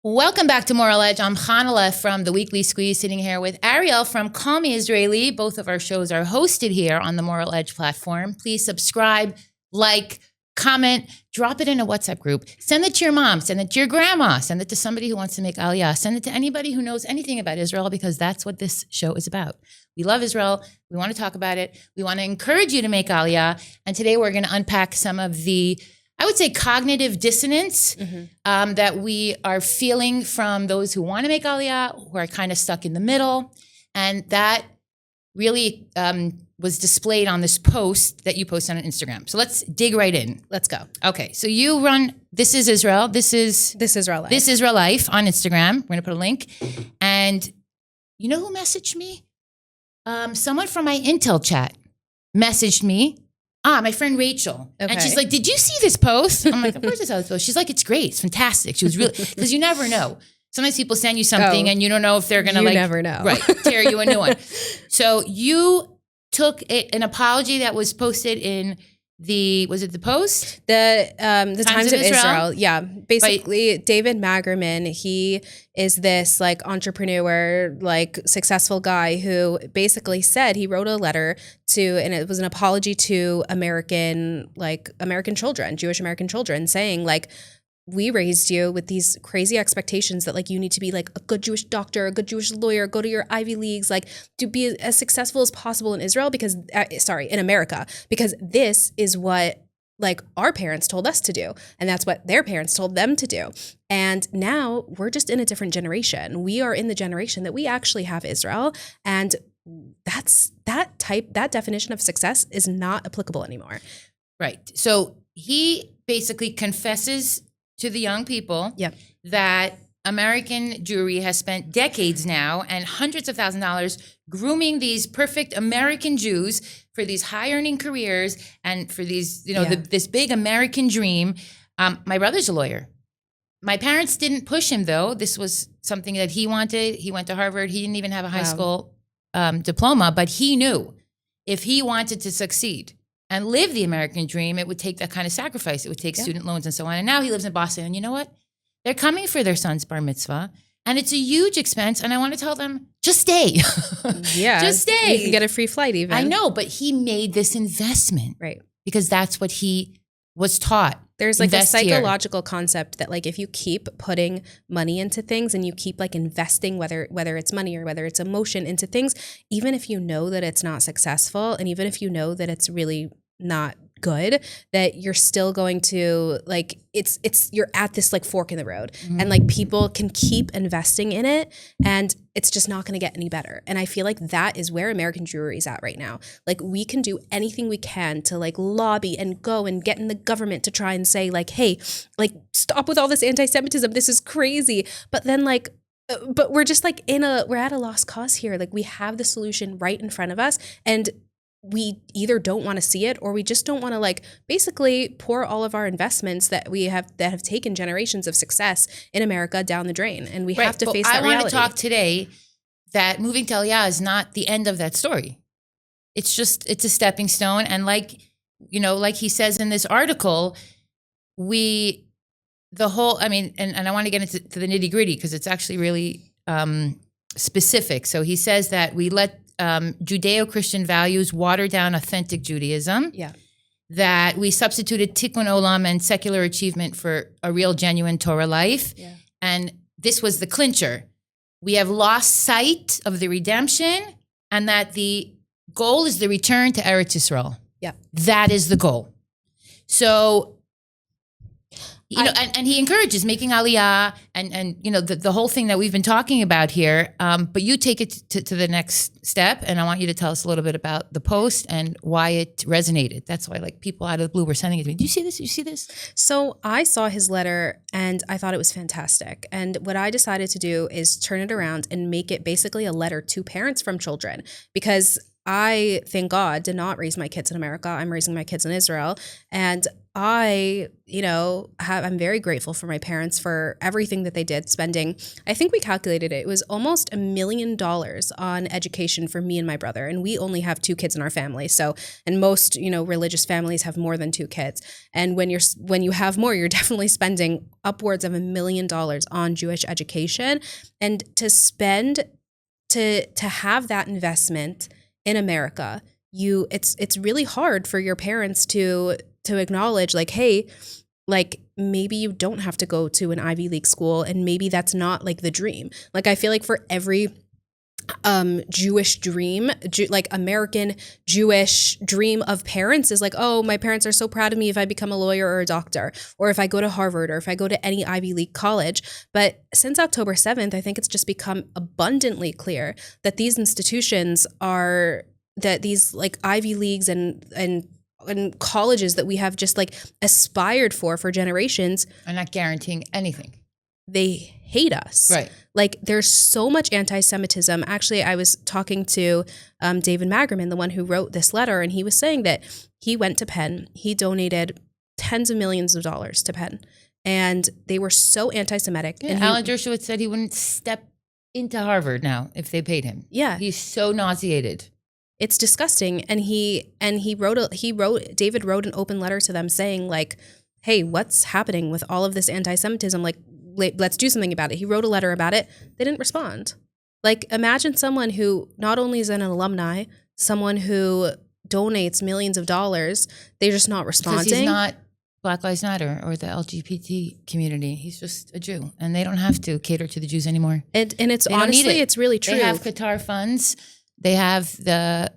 Welcome back to Moral Edge. I'm Chanale from The Weekly Squeeze, sitting here with Ariel from Call Me Israeli. Both of our shows are hosted here on the Moral Edge platform. Please subscribe, like, comment, drop it in a WhatsApp group. Send it to your mom, send it to your grandma, send it to somebody who wants to make Aliyah, send it to anybody who knows anything about Israel, because that's what this show is about. We love Israel. We want to talk about it. We want to encourage you to make Aliyah. And today we're going to unpack some of the, I would say, cognitive dissonance that we are feeling from those who want to make Aliyah, who are kind of stuck in the middle. And that really was displayed on this post that you posted on Instagram. So let's dig right in. Let's go. Okay, so you run This Is Israel. This Israel Life. This Israel Life on Instagram. We're going to put a link. And you know who messaged me? Someone from my Intel chat messaged me. My friend Rachel. Okay. And she's like, did you see this post? I'm like, of course I saw this post. She's like, it's great. It's fantastic. She was really, because you never know. Sometimes people send you something and you don't know if they're going to never know. Right, tear you a new one. So you took an apology that was posted in was it the Post? The Times of Israel. Yeah. Basically, David Magerman, he is this like entrepreneur, like successful guy who basically said he wrote a letter and it was an apology to American children, Jewish American children, saying like, we raised you with these crazy expectations that like you need to be like a good Jewish doctor, a good Jewish lawyer, go to your Ivy Leagues, like to be as successful as possible in Israel in America, because this is what like our parents told us to do. And that's what their parents told them to do. And now we're just in a different generation. We are in the generation that we actually have Israel. And that definition of success is not applicable anymore. Right. So he basically confesses to the young people that American Jewry has spent decades now and hundreds of thousands of dollars grooming these perfect American Jews for these high earning careers and for these, this big American dream. My brother's a lawyer. My parents didn't push him though. This was something that he wanted. He went to Harvard. He didn't even have a high school diploma, but he knew if he wanted to succeed and live the American dream, it would take that kind of sacrifice. It would take student loans and so on. And now he lives in Boston. And you know what? They're coming for their son's bar mitzvah. And it's a huge expense. And I want to tell them, just stay. Yeah. Just stay. You can get a free flight even. I know, but he made this investment. Right. Because that's what he was taught. There's like a psychological concept that like if you keep putting money into things and you keep like investing, whether it's money or whether it's emotion into things, even if you know that it's not successful and even if you know that it's really not good, that you're still going to like you're at this like fork in the road and like people can keep investing in it and it's just not going to get any better. And I feel like that is where American Jewry is at right now. Like we can do anything we can to like lobby and go and get in the government to try and say like, hey, like stop with all this anti-Semitism. This is crazy. But then like, but we're just like we're at a lost cause here. Like we have the solution right in front of us and we either don't want to see it or we just don't want to like basically pour all of our investments that have taken generations of success in America down the drain. And we have to face that reality. I want to talk today that moving to Aliyah is not the end of that story. It's a stepping stone. And like he says in this article, and I want to get into the nitty gritty because it's actually really specific. So he says that we let Judeo-Christian values water down authentic Judaism. Yeah. That we substituted tikkun olam and secular achievement for a real, genuine Torah life. Yeah. And this was the clincher. We have lost sight of the redemption and that the goal is the return to Eretz Yisrael. Yeah. That is the goal. So, and he encourages making Aliyah and the whole thing that we've been talking about here. But you take it to the next step, and I want you to tell us a little bit about the post and why it resonated. That's why like people out of the blue were sending it to me. Do you see this? Do you see this? So I saw his letter and I thought it was fantastic. And what I decided to do is turn it around and make it basically a letter to parents from children, because I, thank God, did not raise my kids in America. I'm raising my kids in Israel. And I, I'm very grateful for my parents for everything that they did, spending, I think we calculated it was almost $1 million on education for me and my brother. And we only have 2 kids in our family. So, and most, religious families have more than 2 kids. And when you have more, you're definitely spending upwards of $1 million on Jewish education. And to have that investment in America, it's really hard for your parents to acknowledge, like, hey, like, maybe you don't have to go to an Ivy League school, and maybe that's not like the dream. Like, I feel like for every Jewish dream, like American Jewish dream of parents is like, oh, my parents are so proud of me if I become a lawyer or a doctor, or if I go to Harvard, or if I go to any Ivy League college. But since October 7th, I think it's just become abundantly clear that these institutions that these like Ivy Leagues and colleges that we have just like aspired for generations are not guaranteeing anything. They hate us. Right. Like, there's so much anti-Semitism. Actually, I was talking to David Magerman, the one who wrote this letter, and he was saying that he went to Penn. He donated tens of millions of dollars to Penn, and they were so anti-Semitic. Yeah, and Alan Dershowitz said he wouldn't step into Harvard now if they paid him. Yeah. He's so nauseated. It's disgusting. And David wrote an open letter to them saying, like, hey, what's happening with all of this anti-Semitism? Like, let's do something about it. He wrote a letter about it. They didn't respond. Like, imagine someone who not only is an alumni, someone who donates millions of dollars, they're just not responding. Because he's not Black Lives Matter or the LGBT community. He's just a Jew, and they don't have to cater to the Jews anymore. And it's honestly, it's really true. They have Qatar funds. They have the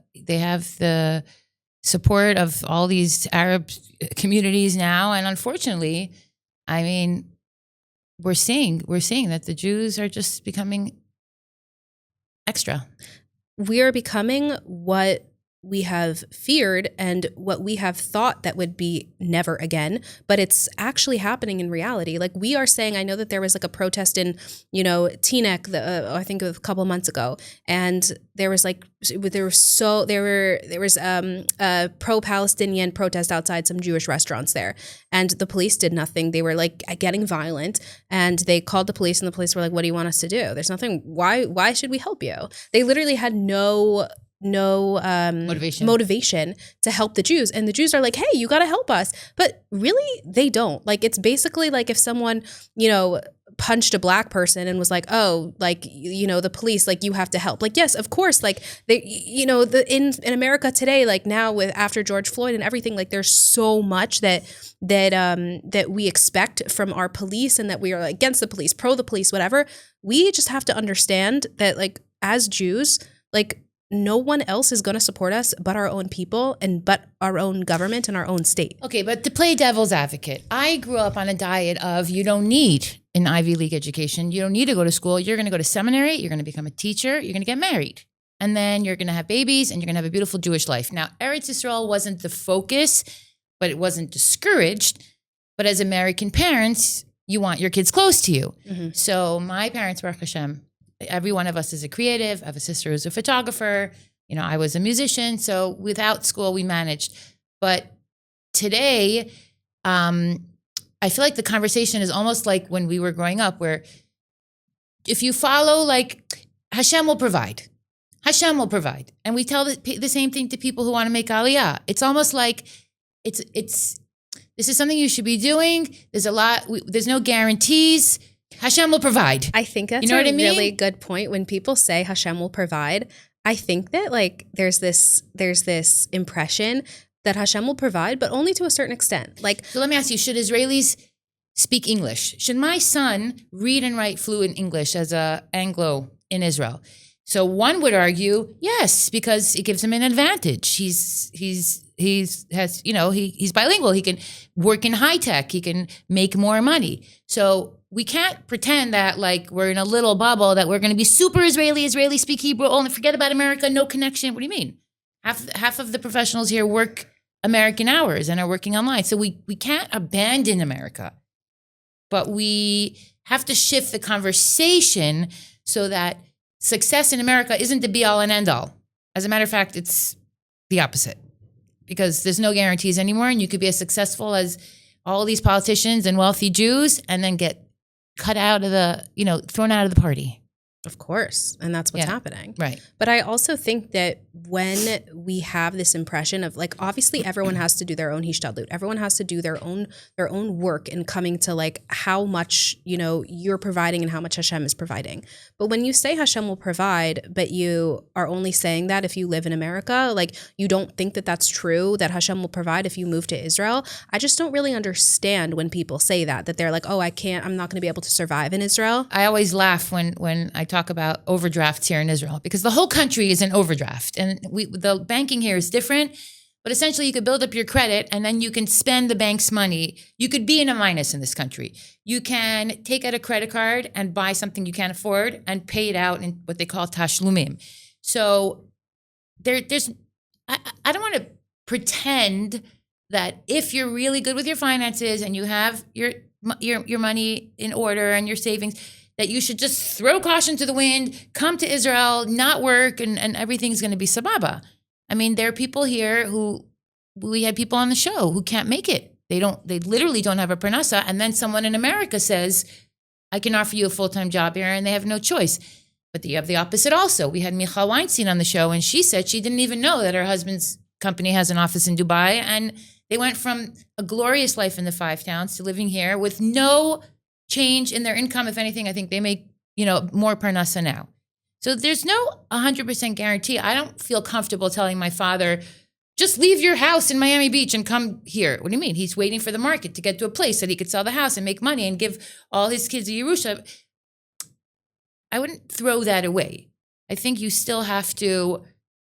support of all these Arab communities now, and unfortunately, I mean, we're seeing that the Jews are just becoming extra. We are becoming what we have feared and what we have thought that would be never again, but it's actually happening in reality. Like, we are saying, I know that there was like a protest in, Teaneck, I think a couple months ago, and there was a pro-Palestinian protest outside some Jewish restaurants there, and the police did nothing. They were like getting violent, and they called the police, and the police were like, "What do you want us to do? There's nothing. Why should we help you?" They literally had no motivation to help the Jews. And the Jews are like, hey, you got to help us. But really, they don't. Like, it's basically like if someone, punched a Black person and was like, oh, like, the police, like, you have to help. Like, yes, of course. Like, they, in America today, like now after George Floyd and everything, like, there's so much that we expect from our police, and that we are like, against the police, pro the police, whatever. We just have to understand that, like, as Jews, like, no one else is going to support us but our own people but our own government and our own state. Okay, but to play devil's advocate, I grew up on a diet of you don't need an Ivy League education. You don't need to go to school. You're going to go to seminary. You're going to become a teacher. You're going to get married. And then you're going to have babies, and you're going to have a beautiful Jewish life. Now, Eretz Yisrael wasn't the focus, but it wasn't discouraged. But as American parents, you want your kids close to you. Mm-hmm. So my parents, Baruch Hashem, every one of us is a creative. I have a sister who's a photographer. I was a musician. So without school, we managed. But today, I feel like the conversation is almost like when we were growing up, where if you follow, like, Hashem will provide. Hashem will provide. And we tell the same thing to people who want to make Aliyah. It's almost like this is something you should be doing. There's no guarantees. Hashem will provide. I think that's a really good point. When people say Hashem will provide, I think that, like, there's this impression that Hashem will provide, but only to a certain extent. Like, so let me ask you, should Israelis speak English? Should my son read and write fluent English as a Anglo in Israel? So one would argue, yes, because it gives him an advantage. He's bilingual. He can work in high tech. He can make more money. So we can't pretend that, like, we're in a little bubble, that we're going to be super Israeli, speak Hebrew, only forget about America, no connection. What do you mean? Half of the professionals here work American hours and are working online. So we can't abandon America, but we have to shift the conversation so that success in America isn't the be all and end all. As a matter of fact, it's the opposite because there's no guarantees anymore. And you could be as successful as all these politicians and wealthy Jews and then get cut out of the, thrown out of the party. Of course. And that's what's happening. Right. But I also think that when we have this impression of like, obviously everyone has to do their own hishtadlut. Everyone has to do their own work in coming to like how much, you're providing and how much Hashem is providing. But when you say Hashem will provide, but you are only saying that if you live in America, like you don't think that that's true, that Hashem will provide if you move to Israel. I just don't really understand when people say that they're like, oh, I'm not going to be able to survive in Israel. I always laugh when I talk about overdrafts here in Israel because the whole country is an overdraft and the banking here is different, but essentially you could build up your credit and then you can spend the bank's money. You could be in a minus in this country. You can take out a credit card and buy something you can't afford and pay it out in what they call tashlumim. So there's I don't want to pretend that if you're really good with your finances and you have your money in order and your savings, that you should just throw caution to the wind, come to Israel, not work, and everything's going to be sababa. I mean, there are people here we had people on the show who can't make it. They literally don't have a parnasa. And then someone in America says, I can offer you a full-time job here, and they have no choice. But you have the opposite also. We had Michal Weinstein on the show, and she said she didn't even know that her husband's company has an office in Dubai, and they went from a glorious life in the five towns to living here with no change in their income. If anything, I think they make, more parnasa now. So there's no 100% guarantee. I don't feel comfortable telling my father, just leave your house in Miami Beach and come here. What do you mean? He's waiting for the market to get to a place that he could sell the house and make money and give all his kids a Yerusha. I wouldn't throw that away. I think you still have to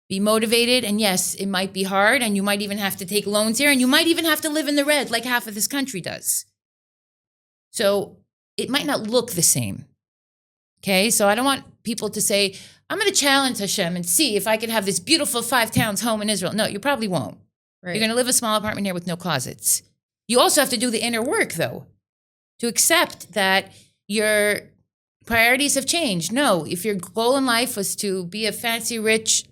be motivated. And yes, it might be hard. And you might even have to take loans here. And you might even have to live in the red like half of this country does. So it might not look the same. Okay, so I don't want people to say, I'm going to challenge Hashem and see if I can have this beautiful 5 towns home in Israel. No, you probably won't. Right. You're going to live a small apartment here with no closets. You also have to do the inner work, though, to accept that your priorities have changed. No, if your goal in life was to be a fancy, rich,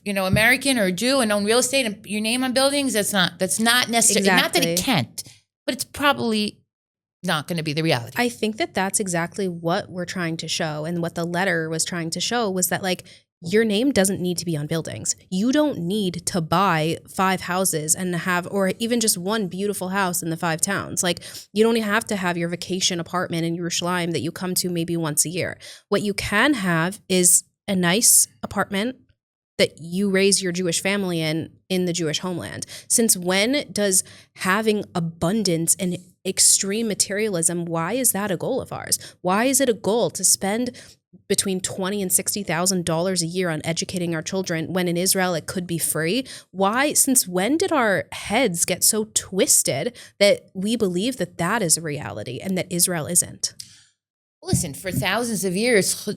American or Jew and own real estate and your name on buildings, that's not necessary. Exactly. Not that it can't, but it's probably not going to be the reality. I think that that's exactly what we're trying to show. And what the letter was trying to show was that like your name doesn't need to be on buildings. You don't need to buy 5 houses and have, or even just one beautiful house in the 5 towns. Like you don't have to have your vacation apartment in Yerushalayim that you come to maybe once a year. What you can have is a nice apartment that you raise your Jewish family in the Jewish homeland. Since when does having abundance and extreme materialism, why is that a goal of ours? Why is it a goal to spend between $20,000 and $60,000 a year on educating our children when in Israel it could be free? Why, since when did our heads get so twisted that we believe that is a reality and that Israel isn't? Listen, for thousands of years,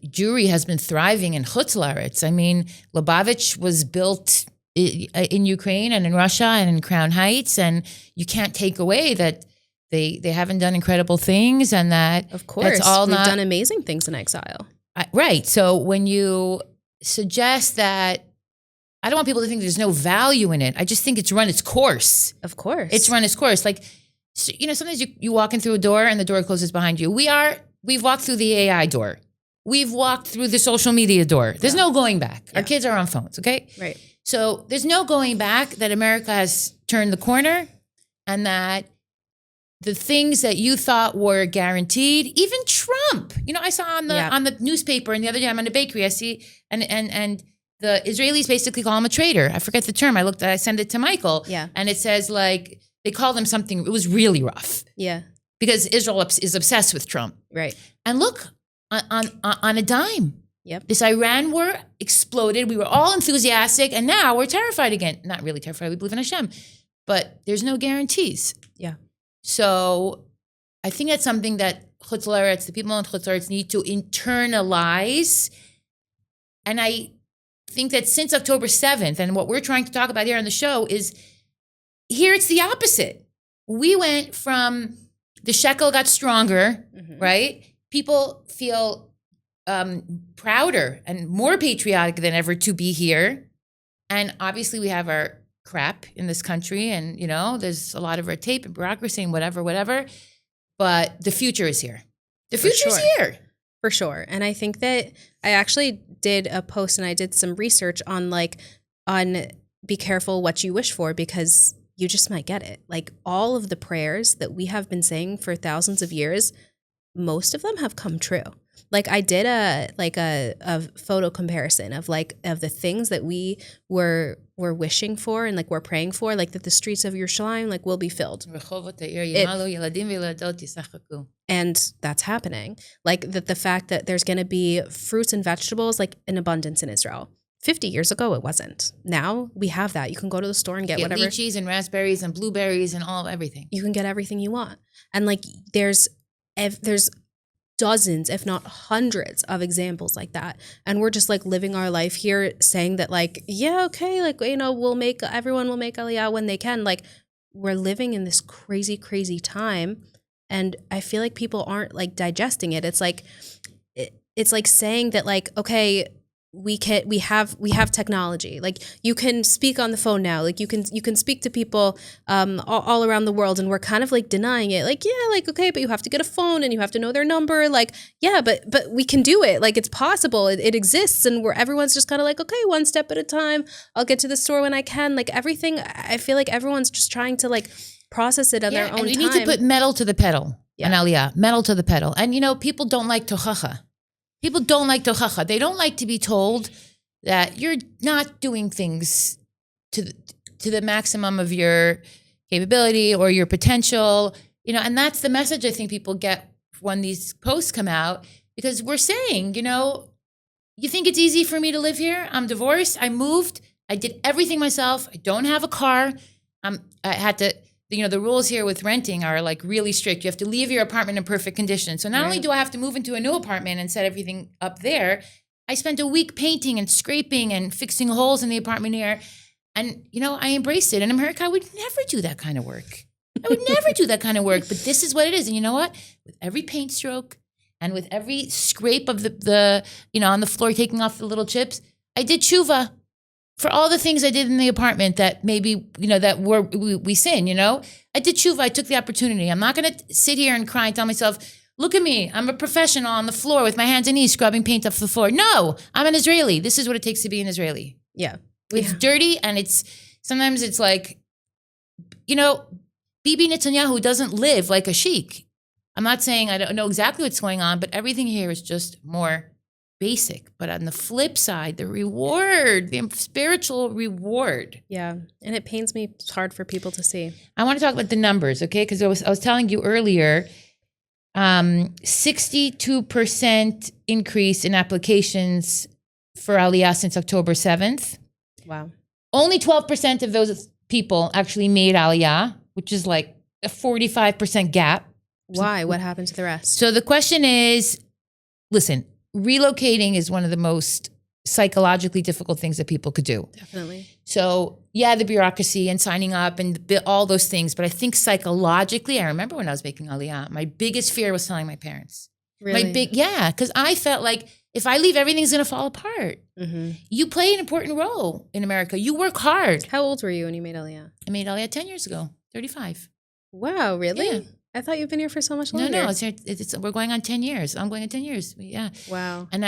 Jewry has been thriving in Chutz La'aretz. I mean, Lubavitch was built in Ukraine and in Russia and in Crown Heights, and you can't take away that they haven't done incredible things, and that of course that's all we've done amazing things in exile. Right. So when you suggest that, I don't want people to think there's no value in it. I just think it's run its course. Of course, it's run its course. Like, sometimes you walk in through a door and the door closes behind you. We've walked through the AI door. We've walked through the social media door. There's no going back. Our kids are on phones, okay? Right. So there's no going back that America has turned the corner and that the things that you thought were guaranteed, even Trump, I saw on the newspaper, and the other day I'm in a bakery, I see, and the Israelis basically call him a traitor. I forget the term. I sent it to Michael. Yeah. And it says like, they called him something, it was really rough. Yeah. Because Israel is obsessed with Trump. Right. And look, on a dime. Yep. This Iran war exploded. We were all enthusiastic, and now we're terrified again. Not really terrified. We believe in Hashem, but there's no guarantees. Yeah. So I think that's something that Chutz La'aretz, the people in Chutz La'aretz, need to internalize. And I think that since October 7th, and what we're trying to talk about here on the show is, here it's the opposite. We went from the shekel got stronger, right? People feel prouder and more patriotic than ever to be here. And obviously we have our crap in this country, and there's a lot of red tape and bureaucracy and whatever. But the future is here. The future's here. For sure. And I think that I actually did a post and I did some research on be careful what you wish for, because you just might get it. Like all of the prayers that we have been saying for thousands of years, most of them have come true. Like I did a photo comparison of the things that we were wishing for and we're praying for, like that the streets of Yerushalayim will be filled. And that's happening. Like the fact that there's going to be fruits and vegetables in abundance in Israel. 50 years ago, it wasn't. Now we have that. You can go to the store and get whatever. Lychees and raspberries and blueberries and everything. You can get everything you want. And there's dozens, if not hundreds of examples like that. And we're just living our life here saying that everyone will make Aliyah when they can. We're living in this crazy, crazy time. And I feel like people aren't digesting it. It's it's saying that okay, we have technology. You can speak on the phone now. You can speak to people all around the world, and we're kind of denying it. Okay, but you have to get a phone and you have to know their number. But we can do it. It's possible. It exists, and everyone's just kind of okay, one step at a time. I'll get to the store when I can. Everything. I feel like everyone's just trying to process it on their own time. And you need to put metal to the pedal. Yeah. Aliyah, metal to the pedal. And people don't like tochacha. People don't like tochacha. They don't like to be told that you're not doing things to the maximum of your capability or your potential. And that's the message I think people get when these posts come out, because we're saying, you think it's easy for me to live here? I'm divorced. I moved. I did everything myself. I don't have a car. I had to. The rules here with renting are really strict. You have to leave your apartment in perfect condition. So not only do I have to move into a new apartment and set everything up there, I spent a week painting and scraping and fixing holes in the apartment here. And, I embraced it. In America, I would never do that kind of work. But this is what it is. And you know what? With every paint stroke and with every scrape of the on the floor, taking off the little chips, I did tshuva. For all the things I did in the apartment that maybe, that we sin, I did tshuva. I took the opportunity. I'm not going to sit here and cry and tell myself, look at me. I'm a professional on the floor with my hands and knees scrubbing paint off the floor. No, I'm an Israeli. This is what it takes to be an Israeli. Yeah. It's dirty, and sometimes it's Bibi Netanyahu doesn't live like a sheik. I'm not saying I don't know exactly what's going on, but everything here is just more basic. But on the flip side, the reward, the spiritual reward. Yeah. And it pains me. It's hard for people to see. I want to talk about the numbers, okay? Because I was telling you earlier, 62% increase in applications for Aliyah since October 7th. Wow. Only 12% of those people actually made Aliyah, which is a 45% gap. Why? What happened to the rest? So the question is, listen, relocating is one of the most psychologically difficult things that people could do. Definitely. So the bureaucracy and signing up and all those things. But I think psychologically, I remember when I was making Aliyah, my biggest fear was telling my parents. Really? Because I felt like if I leave, everything's going to fall apart. Mm-hmm. You play an important role in America. You work hard. How old were you when you made Aliyah? I made Aliyah 10 years ago, 35. Wow, really? Yeah. I thought you've been here for so much longer. No, we're going on 10 years. I'm going on 10 years. Yeah. Wow. And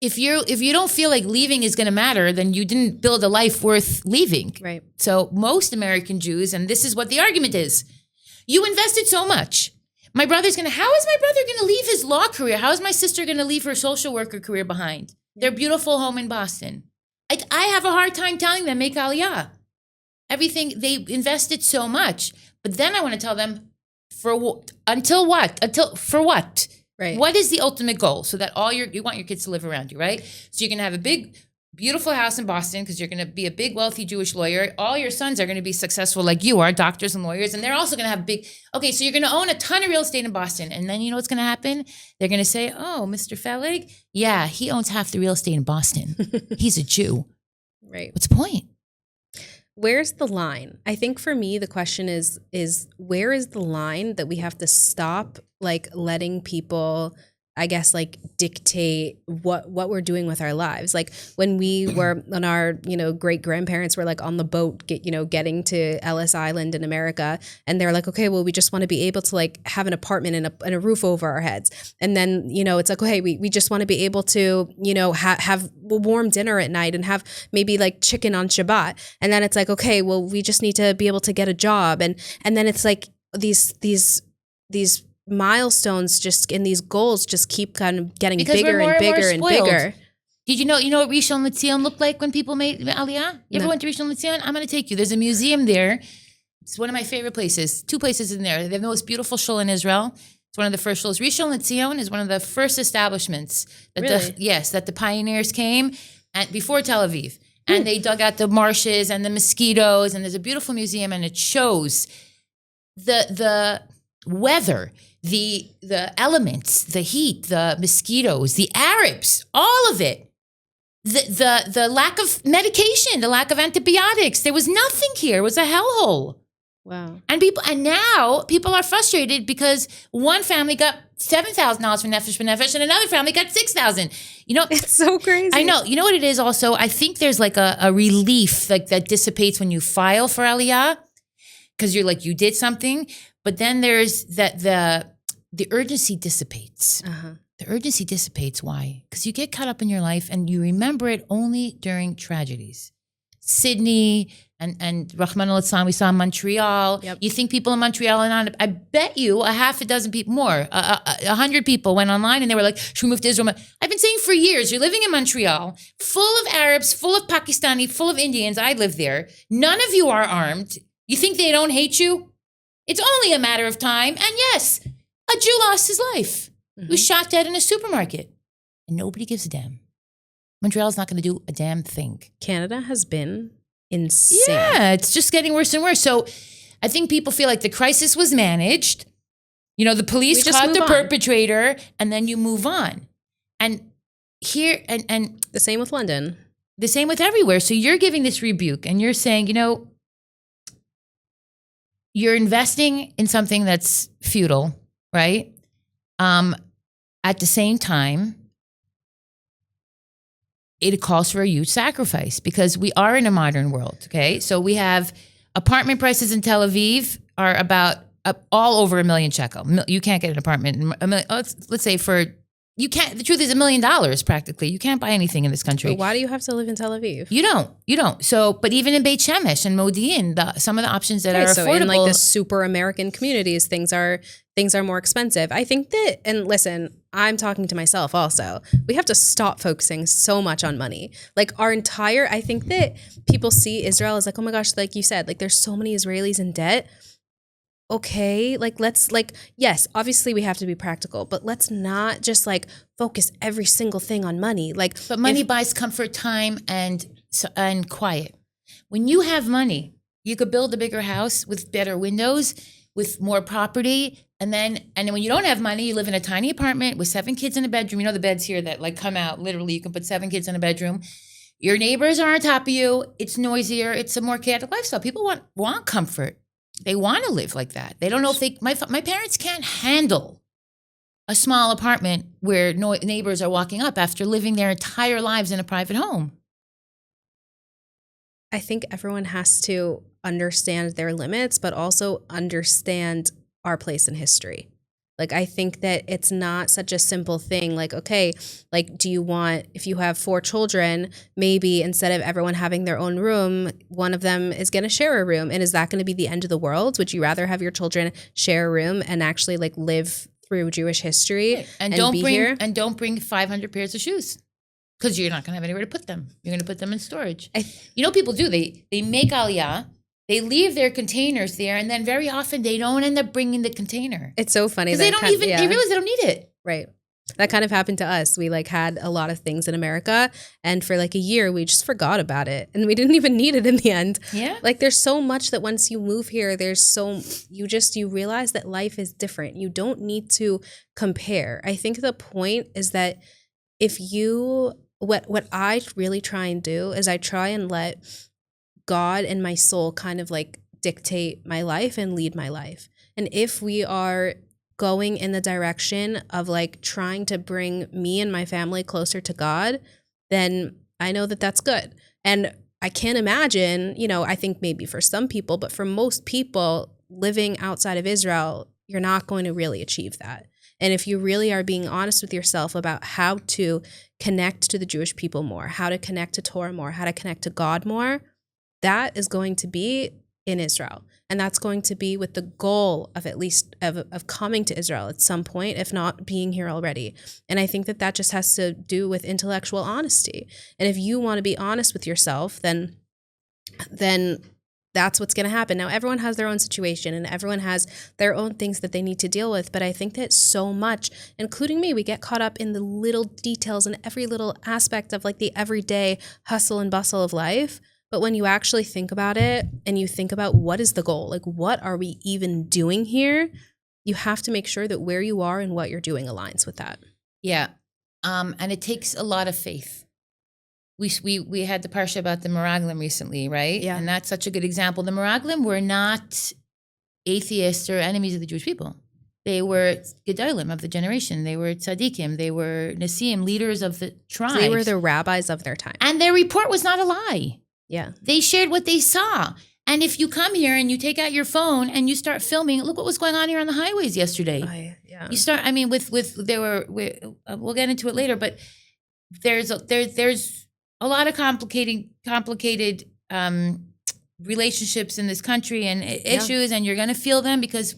if you don't feel like leaving is going to matter, then you didn't build a life worth leaving. Right. So most American Jews, and this is what the argument is, you invested so much. How is my brother going to leave his law career? How is my sister going to leave her social worker career behind? Their beautiful home in Boston. I have a hard time telling them, make Aliyah. Everything, they invested so much. But then I want to tell them, for what? Right. What is the ultimate goal? So that you want your kids to live around you, right? So you're going to have a big, beautiful house in Boston because you're going to be a big, wealthy Jewish lawyer. All your sons are going to be successful like you are, doctors and lawyers. And they're also going to have so you're going to own a ton of real estate in Boston. And then you know what's going to happen? They're going to say, oh, Mr. Felig, yeah, he owns half the real estate in Boston. He's a Jew. Right. What's the point? Where's the line? I think for me, the question is where is the line that we have to stop like letting people, I guess, like dictate what we're doing with our lives. Like when we were on our, great grandparents were like on the boat, getting to Ellis Island in America. And they're like, okay, well, we just want to be able to like have an apartment and a roof over our heads. And then, it's like, okay, we just want to be able to, have a warm dinner at night and have maybe like chicken on Shabbat. And then it's like, okay, well, we just need to be able to get a job. And then it's like these milestones just in these goals just keep kind of getting bigger and bigger and bigger. Did you know what Rishon LeZion looked like when people made Aliyah? You ever went to Rishon LeZion? I'm going to take you. There's a museum there. It's one of my favorite places. 2 places in there. They have the most beautiful shul in Israel. It's one of the first shuls. Rishon LeZion is one of the first establishments that that the pioneers came and before Tel Aviv. And they dug out the marshes and the mosquitoes. And there's a beautiful museum and it shows the weather, the elements, the heat, the mosquitoes, the Arabs, all of it. The lack of medication, the lack of antibiotics. There was nothing here. It was a hellhole. Wow. And now people are frustrated because one family got $7,000 for nefesh and another family got $6,000. It's so crazy. I know. You know what it is also? I think there's like a relief like that dissipates when you file for Aliyah because you're like, you did something. But then there's the urgency dissipates. Uh-huh. The urgency dissipates. Why? Because you get caught up in your life and you remember it only during tragedies. Sydney and Rahman al-Islam, we saw Montreal. Yep. You think people in Montreal are not, I bet you a half a dozen people more, 100 people went online and they were like, should we move to Israel? I've been saying for years, you're living in Montreal, full of Arabs, full of Pakistani, full of Indians. I live there. None of you are armed. You think they don't hate you? It's only a matter of time. And yes, a Jew lost his life. Mm-hmm. He was shot dead in a supermarket. And nobody gives a damn. Montreal's not going to do a damn thing. Canada has been insane. Yeah, it's just getting worse and worse. So I think people feel like the crisis was managed. The police caught the perpetrator and then you move on. And here, and the same with London. The same with everywhere. So you're giving this rebuke and you're saying, you're investing in something that's futile, right? At the same time, it calls for a huge sacrifice because we are in a modern world, okay? So we have apartment prices in Tel Aviv are about all over $1 million shekel. You can't get an apartment. Let's say you can't, the truth is $1 million practically. You can't buy anything in this country. But why do you have to live in Tel Aviv? You don't. So, but even in Beit Shemesh and Modi'in, some of the options that are affordable. So in like the super American communities, things are more expensive. I think that, and listen, I'm talking to myself also. We have to stop focusing so much on money. Like I think that people see Israel as like, oh my gosh, like you said, like there's so many Israelis in debt. Okay, yes, obviously we have to be practical, but let's not just like focus every single thing on money. But money buys comfort, time, and quiet. When you have money, you could build a bigger house with better windows, with more property, and then when you don't have money, you live in a tiny apartment with 7 kids in a bedroom. The beds here that like come out, literally you can put 7 kids in a bedroom. Your neighbors are on top of you. It's noisier. It's a more chaotic lifestyle. People want comfort. They want to live like that. They don't know if my parents can't handle a small apartment where neighbors are walking up after living their entire lives in a private home. I think everyone has to understand their limits, but also understand our place in history. Like, I think that it's not such a simple thing. Like, okay, like, if you have 4 children, maybe instead of everyone having their own room, one of them is going to share a room. And is that going to be the end of the world? Would you rather have your children share a room and actually like live through Jewish history and don't bring 500 pairs of shoes? Because you're not going to have anywhere to put them. You're going to put them in storage. People do. They make Aliyah. They leave their containers there, and then very often they don't end up bringing the container. It's so funny. Because they realize they don't need it. Right. That kind of happened to us. We like had a lot of things in America, and for like a year, we just forgot about it, and we didn't even need it in the end. Yeah. Like there's so much that once you move here, you realize that life is different. You don't need to compare. I think the point is that what I really try and do is I try and let God and my soul kind of like dictate my life and lead my life. And if we are going in the direction of like trying to bring me and my family closer to God, then I know that that's good. And I can't imagine, you know, I think maybe for some people, but for most people living outside of Israel, you're not going to really achieve that. And if you really are being honest with yourself about how to connect to the Jewish people more, how to connect to Torah more, how to connect to God more, that is going to be in Israel. And that's going to be with the goal of at least of coming to Israel at some point, if not being here already. And I think that that just has to do with intellectual honesty. And if you want to be honest with yourself, then that's what's going to happen. Now, everyone has their own situation and everyone has their own things that they need to deal with. But I think that so much, including me, we get caught up in the little details and every little aspect of like the everyday hustle and bustle of life. But when you actually think about it and you think about what is the goal, like what are we even doing here, you have to make sure that where you are and what you're doing aligns with that. Yeah. And it takes a lot of faith. We had the parsha about the Meraglim recently, right? Yeah. And that's such a good example. The Meraglim were not atheists or enemies of the Jewish people. They were Gedolim of the generation. They were tzaddikim. They were Nasiim, leaders of the tribes. They were the rabbis of their time. And their report was not a lie. Yeah. They shared what they saw. And if you come here and you take out your phone and you start filming, look what was going on here on the highways yesterday. Yeah. You start, I mean, we'll get into it later, but there's a lot of complicated relationships in this country and issues, and you're going to feel them because,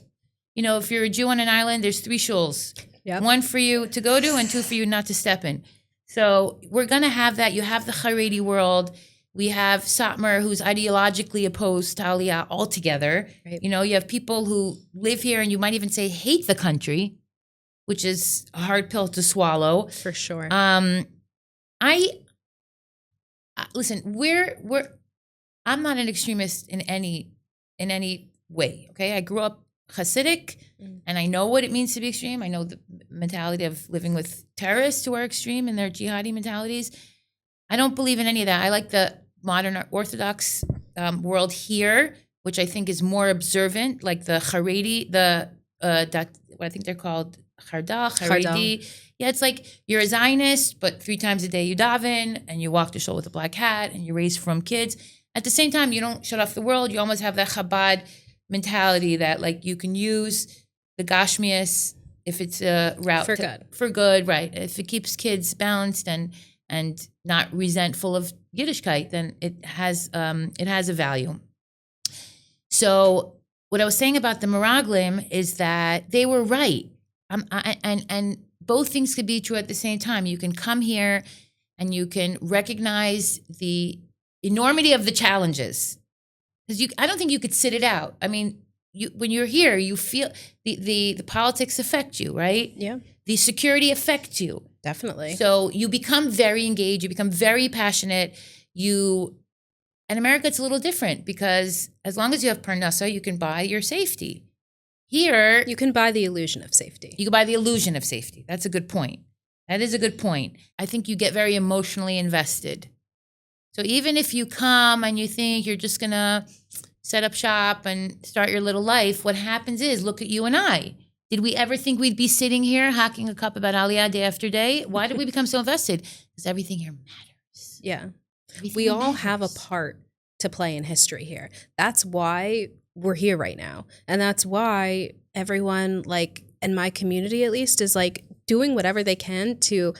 you know, if you're a Jew on an island, there's 3 shuls. Yep. 1 for you to go to and 2 for you not to step in. So we're going to have that. You have the Haredi world. We have Satmar, who's ideologically opposed to Aliyah altogether. Right. You know, you have people who live here and you might even say hate the country, which is a hard pill to swallow. For sure. Listen, I'm not an extremist in any way. Okay, I grew up Hasidic, and I know what it means to be extreme. I know the mentality of living with terrorists who are extreme and their jihadi mentalities. I don't believe in any of that. I like the modern Orthodox world here, which I think is more observant, like the Haredi, what I think they're called, Haredi. Yeah, it's like you're a Zionist, but 3 times a day you daven and you walk the shul with a black hat and you raise from kids. At the same time, you don't shut off the world. You almost have that Chabad mentality that like you can use the Gashmias if it's a route for good, right? If it keeps kids balanced and not resentful of Yiddishkeit, then it has a value. So what I was saying about the Meraglim is that they were right. And both things could be true at the same time. You can come here and you can recognize the enormity of the challenges. Because I don't think you could sit it out. I mean, when you're here, you feel the politics affect you, right? Yeah. The security affects you. Definitely. So you become very engaged. You become very passionate. In America, it's a little different because as long as you have parnasa, you can buy your safety. Here, you can buy the illusion of safety. You can buy the illusion of safety. That's a good point. That is a good point. I think you get very emotionally invested. So even if you come and you think you're just going to set up shop and start your little life, what happens is, look at you and I. Did we ever think we'd be sitting here hacking a cup about Aliyah day after day? Why did we become so invested? Because everything here matters. Yeah. We all have a part to play in history here. That's why we're here right now. And that's why everyone, like in my community at least, is like doing whatever they can to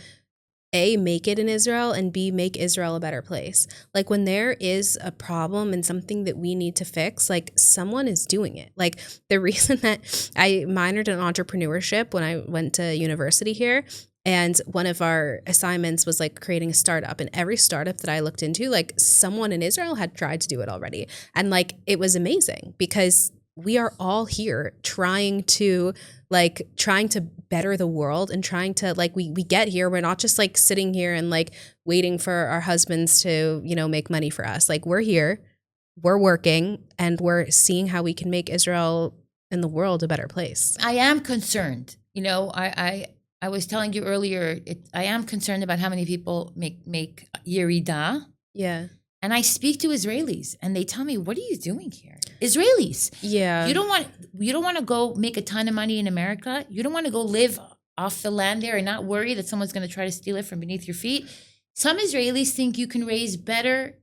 A, make it in Israel, and B, make Israel a better place. Like when there is a problem and something that we need to fix, like someone is doing it. Like the reason that I minored in entrepreneurship when I went to university here, and one of our assignments was like creating a startup, and every startup that I looked into, like someone in Israel had tried to do it already. And like, it was amazing because we are all here trying to better the world and trying to like, we get here. We're not just like sitting here and like waiting for our husbands to, you know, make money for us. Like we're here, we're working, and we're seeing how we can make Israel and the world a better place. I am concerned. You know, I was telling you earlier, I am concerned about how many people make Yerida. Yeah. And I speak to Israelis and they tell me, what are you doing here? Israelis. Yeah. You don't want to go make a ton of money in America. You don't want to go live off the land there and not worry that someone's going to try to steal it from beneath your feet. Some Israelis think you can raise better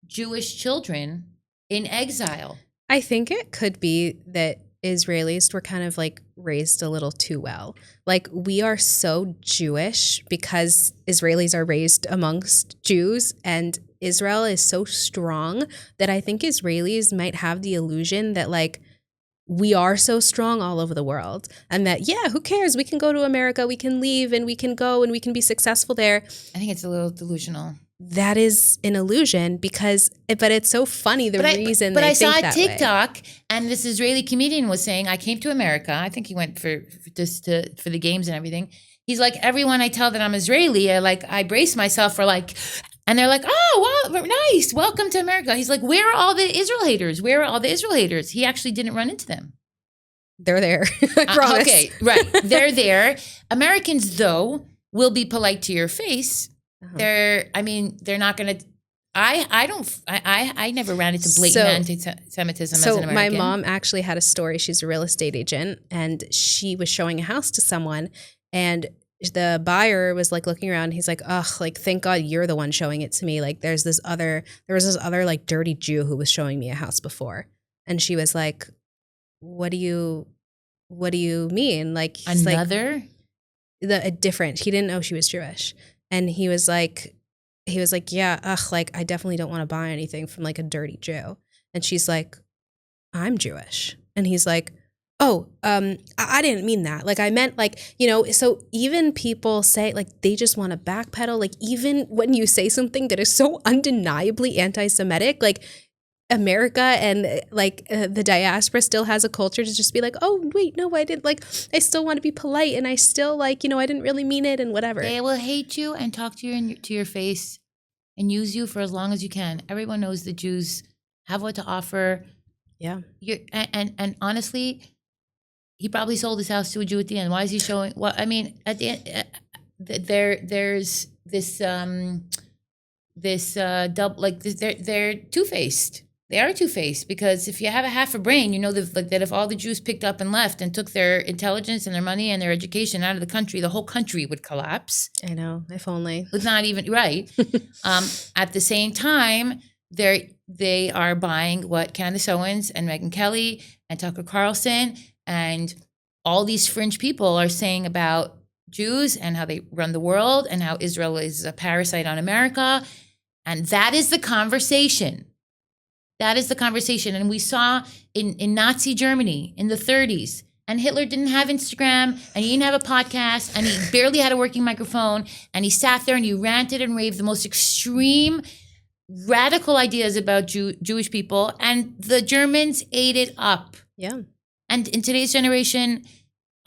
Jewish children in exile. I think it could be that Israelis were kind of like raised a little too well. Like, we are so Jewish because Israelis are raised amongst Jews, and Israel is so strong that I think Israelis might have the illusion that like we are so strong all over the world, and that, yeah, who cares? We can go to America, we can leave, and we can go and we can be successful there. I think it's a little delusional. That is an illusion but it's so funny the reason But they I think saw that a TikTok and this Israeli comedian was saying, I came to America. I think he went for the games and everything. He's like, everyone I tell that I'm Israeli, I brace myself for like, and they're like, oh, wow, nice. Welcome to America. He's like, where are all the Israel haters? Where are all the Israel haters? He actually didn't run into them. They're there. I promise. Okay, right. They're there. Americans, though, will be polite to your face. Uh-huh. They're not going to. I never ran into blatant anti-Semitism as an American. My mom actually had a story. She's a real estate agent, and she was showing a house to someone, and the buyer was like looking around. He's like, "Ugh, like thank God you're the one showing it to me. Like there was this other like dirty Jew who was showing me a house before." And she was like, "What do you mean? Like he's another a different? He didn't know she was Jewish." And he was like, yeah, like I definitely don't want to buy anything from like a dirty Jew. And she's like, I'm Jewish. And he's like, oh, I didn't mean that. Like I meant like, so even people say like they just want to backpedal. Like even when you say something that is so undeniably anti-Semitic, like America and like the diaspora still has a culture to just be like, oh wait, no, I didn't, like I still want to be polite and I still like, I didn't really mean it and whatever. They will hate you and talk to you to your face and use you for as long as you can. Everyone knows the Jews have what to offer. Yeah. And honestly, he probably sold his house to a Jew at the end. Why is he showing? Well, I mean, at the end, there's this double, like they're two-faced. They are two-faced because if you have a half a brain, you know that if all the Jews picked up and left and took their intelligence and their money and their education out of the country, the whole country would collapse. I know, if only. It's not even right. At the same time, they are buying what Candace Owens and Megyn Kelly and Tucker Carlson and all these fringe people are saying about Jews and how they run the world and how Israel is a parasite on America. And that is the conversation. That is the conversation. And we saw in Nazi Germany in the 30s, and Hitler didn't have Instagram, and he didn't have a podcast, and he barely had a working microphone, and he sat there and he ranted and raved the most extreme, radical ideas about Jewish people, and the Germans ate it up. Yeah. And in today's generation,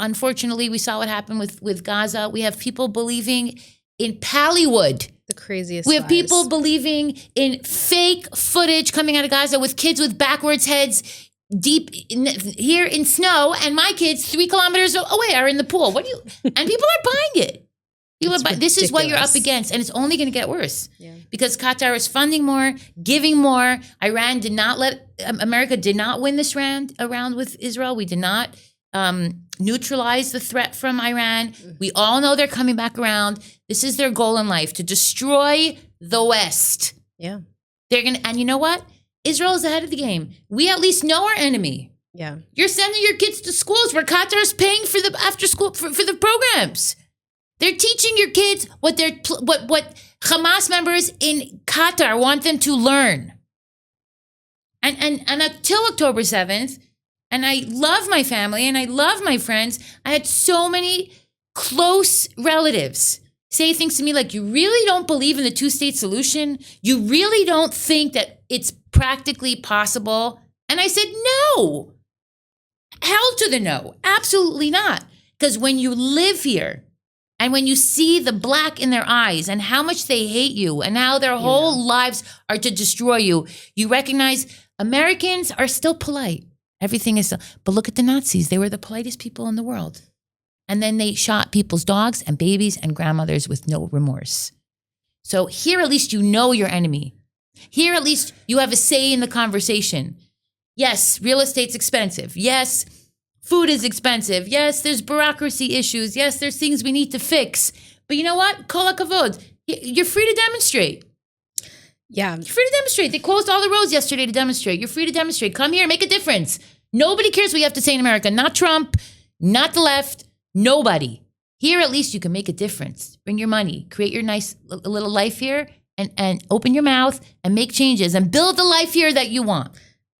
unfortunately, we saw what happened with Gaza. We have people believing in Pallywood. The craziest We have lies. people believing in fake footage coming out of Gaza with kids with backwards heads deep here in snow, and my kids 3 kilometers away are in the pool. And people are buying it. This is what you're up against, and it's only going to get worse. Yeah. Because Qatar is funding more, giving more. America did not win this round with Israel. We did not neutralize the threat from Iran. We all know they're coming back around. This is their goal in life, to destroy the West. Yeah. And you know what? Israel is ahead of the game. We at least know our enemy. Yeah. You're sending your kids to schools where Qatar is paying for the after school for the programs. They're teaching your kids what Hamas members in Qatar want them to learn. And until October 7th, and I love my family and I love my friends, I had so many close relatives say things to me like, you really don't believe in the two-state solution? You really don't think that it's practically possible? And I said, no. Hell to the no. Absolutely not. Because when you live here and when you see the black in their eyes and how much they hate you and how their whole lives are to destroy you, you recognize Americans are still polite. Everything is still, but look at the Nazis. They were the politest people in the world. And then they shot people's dogs and babies and grandmothers with no remorse. So here, at least you know your enemy. Here, at least you have a say in the conversation. Yes, real estate's expensive. Yes, food is expensive. Yes, there's bureaucracy issues. Yes, there's things we need to fix. But you know what? Kol hakavod. You're free to demonstrate. Yeah. You're free to demonstrate. They closed all the roads yesterday to demonstrate. You're free to demonstrate. Come here, make a difference. Nobody cares what you have to say in America. Not Trump, not the left, nobody. Here, at least you can make a difference. Bring your money, create your nice little life here, and open your mouth and make changes and build the life here that you want.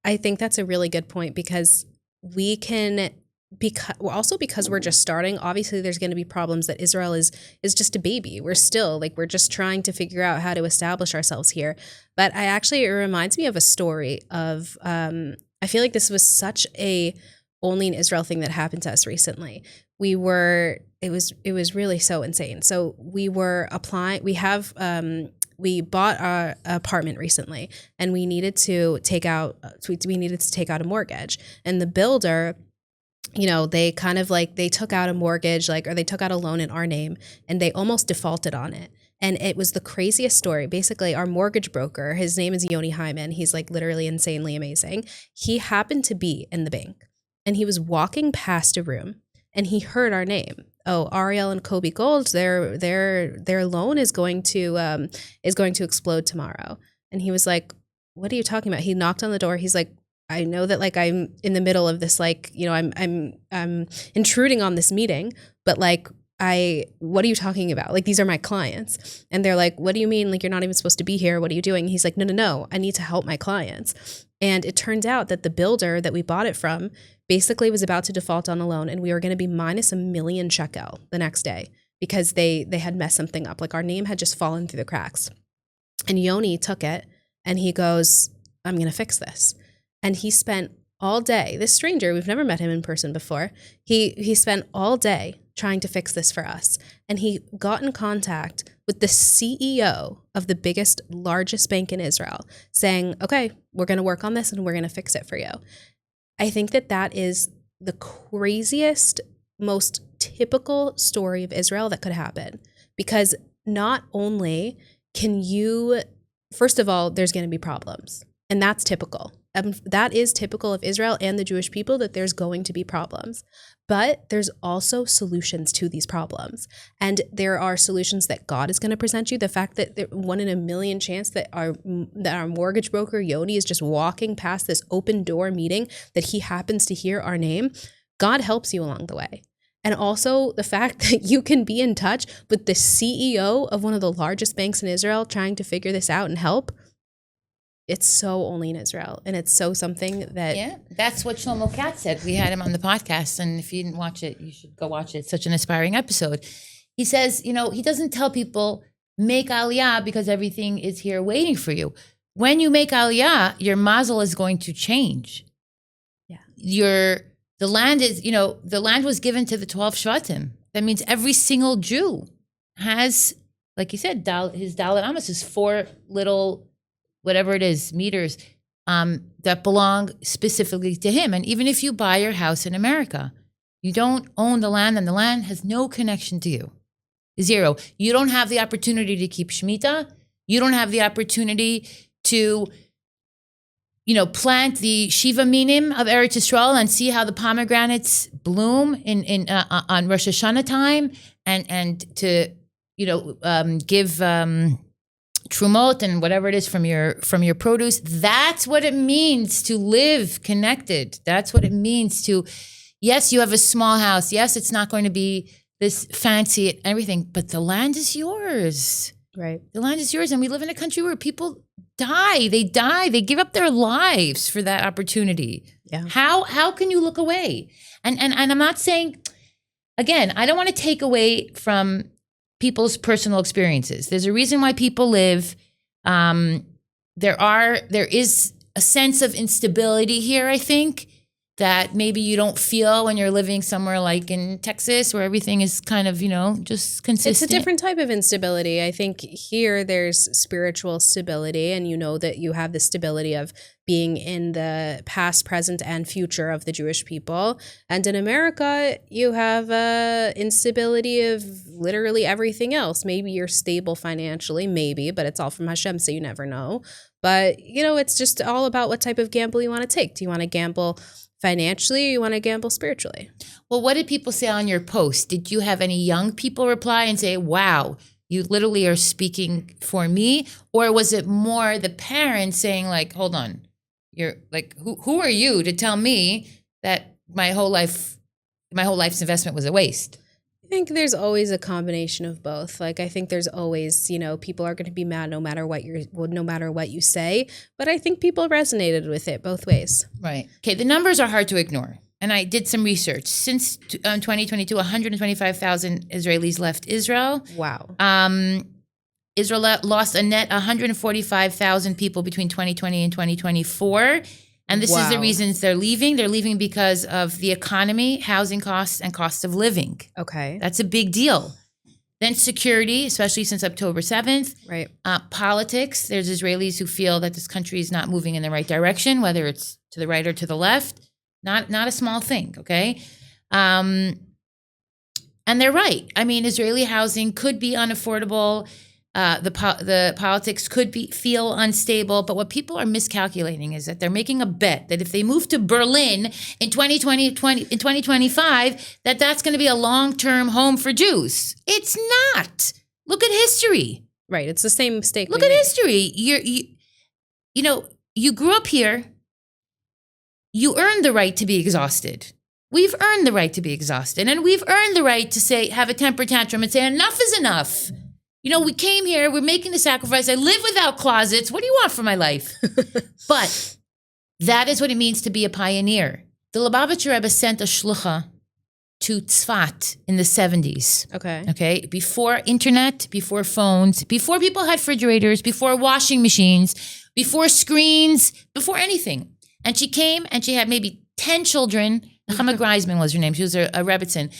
I think that's a really good point because we can, because we're just starting, obviously there's going to be problems that Israel is just a baby. We're still we're just trying to figure out how to establish ourselves here. But it reminds me of a story of, I feel like this was such a only in Israel thing that happened to us recently. It was really so insane. So we were applying, we bought our apartment recently and we needed to take out a mortgage, and the builder, they kind of they took out a mortgage, or they took out a loan in our name and they almost defaulted on it. And it was the craziest story. Basically, our mortgage broker, his name is Yoni Hyman. He's literally insanely amazing. He happened to be in the bank and he was walking past a room and he heard our name. Oh, Ariel and Kobe Gold, their loan is going to explode tomorrow. And he was like, "What are you talking about?" He knocked on the door. He's like, "I know that I'm in the middle of this, I'm intruding on this meeting, but what are you talking about? These are my clients." And they're like, "What do you mean? You're not even supposed to be here. What are you doing?" He's like, No, I need to help my clients. And it turned out that the builder that we bought it from basically was about to default on a loan, and we were going to be minus $1 million shekel the next day because they had messed something up. Our name had just fallen through the cracks. And Yoni took it and he goes, "I'm going to fix this." And he spent all day, this stranger, we've never met him in person before. He spent all day trying to fix this for us. And he got in contact with the CEO of the largest bank in Israel saying, "Okay, we're going to work on this and we're going to fix it for you." I think that is the craziest, most typical story of Israel that could happen, because not only can you, first of all, there's going to be problems, and that's typical. That is typical of Israel and the Jewish people, that there's going to be problems. But there's also solutions to these problems. And there are solutions that God is going to present you. The fact that 1 in a million chance that our mortgage broker, Yoni, is just walking past this open door meeting, that he happens to hear our name, God helps you along the way. And also the fact that you can be in touch with the CEO of one of the largest banks in Israel trying to figure this out and help. It's so only in Israel, and it's so something that... Yeah, that's what Shlomo Katz said. We had him on the podcast, and if you didn't watch it, you should go watch it. It's such an inspiring episode. He says, he doesn't tell people, make Aliyah because everything is here waiting for you. When you make Aliyah, your mazel is going to change. Yeah. The land was given to the 12 Shvatim. That means every single Jew has, like you said, his Dalet Amos is 4 little... whatever it is, meters, that belong specifically to him. And even if you buy your house in America, you don't own the land, and the land has no connection to you. Zero. You don't have the opportunity to keep Shemitah. You don't have the opportunity to, plant the Shiva Minim of Eretz Yisrael and see how the pomegranates bloom on Rosh Hashanah time, and to, give... Trumot and whatever it is from your produce. That's what it means to live connected. That's what it means to, yes, you have a small house. Yes, it's not going to be this fancy and everything, but the land is yours. Right. The land is yours. And we live in a country where people die. They give up their lives for that opportunity. Yeah. How can you look away? And I'm not saying, again, I don't want to take away from people's personal experiences. There's a reason why people live. There is a sense of instability here, I think. that maybe you don't feel when you're living somewhere like in Texas where everything is kind of, just consistent? It's a different type of instability. I think here there's spiritual stability, and you know that you have the stability of being in the past, present, and future of the Jewish people. And in America, you have instability of literally everything else. Maybe you're stable financially, maybe, but it's all from Hashem, so you never know. But, it's just all about what type of gamble you want to take. Do you want to gamble financially, or you want to gamble spiritually? Well, what did people say on your post? Did you have any young people reply and say, wow, you literally are speaking for me? Or was it more the parents saying like, hold on, you're like, who are you to tell me that my whole life's investment was a waste? I think there's always a combination of both. Like, I think there's always, people are going to be mad no matter what you say. But I think people resonated with it both ways. Right. Okay. The numbers are hard to ignore. And I did some research. Since 2022, 125,000 Israelis left Israel. Wow. Israel lost a net 145,000 people between 2020 and 2024. And this is the reasons they're leaving. They're leaving because of the economy, housing costs, and cost of living. Okay. That's a big deal. Then security, especially since October 7th. Right. Politics. There's Israelis who feel that this country is not moving in the right direction, whether it's to the right or to the left. Not a small thing, okay? And they're right. I mean, Israeli housing could be unaffordable. The politics could feel unstable, but what people are miscalculating is that they're making a bet that if they move to Berlin in 2025, that's going to be a long-term home for Jews. It's not. Look at history. Right. It's the same mistake. Look at history. You grew up here. You earned the right to be exhausted. We've earned the right to be exhausted, and we've earned the right to have a temper tantrum and say enough is enough. We came here, we're making the sacrifice. I live without closets. What do you want for my life? But that is what it means to be a pioneer. The Lubavitcher Rebbe sent a shlucha to Tzfat in the 70s. Okay. Before internet, before phones, before people had refrigerators, before washing machines, before screens, before anything. And she came and she had maybe 10 children. Nechama Greisman was her name. She was a Rebbitzin.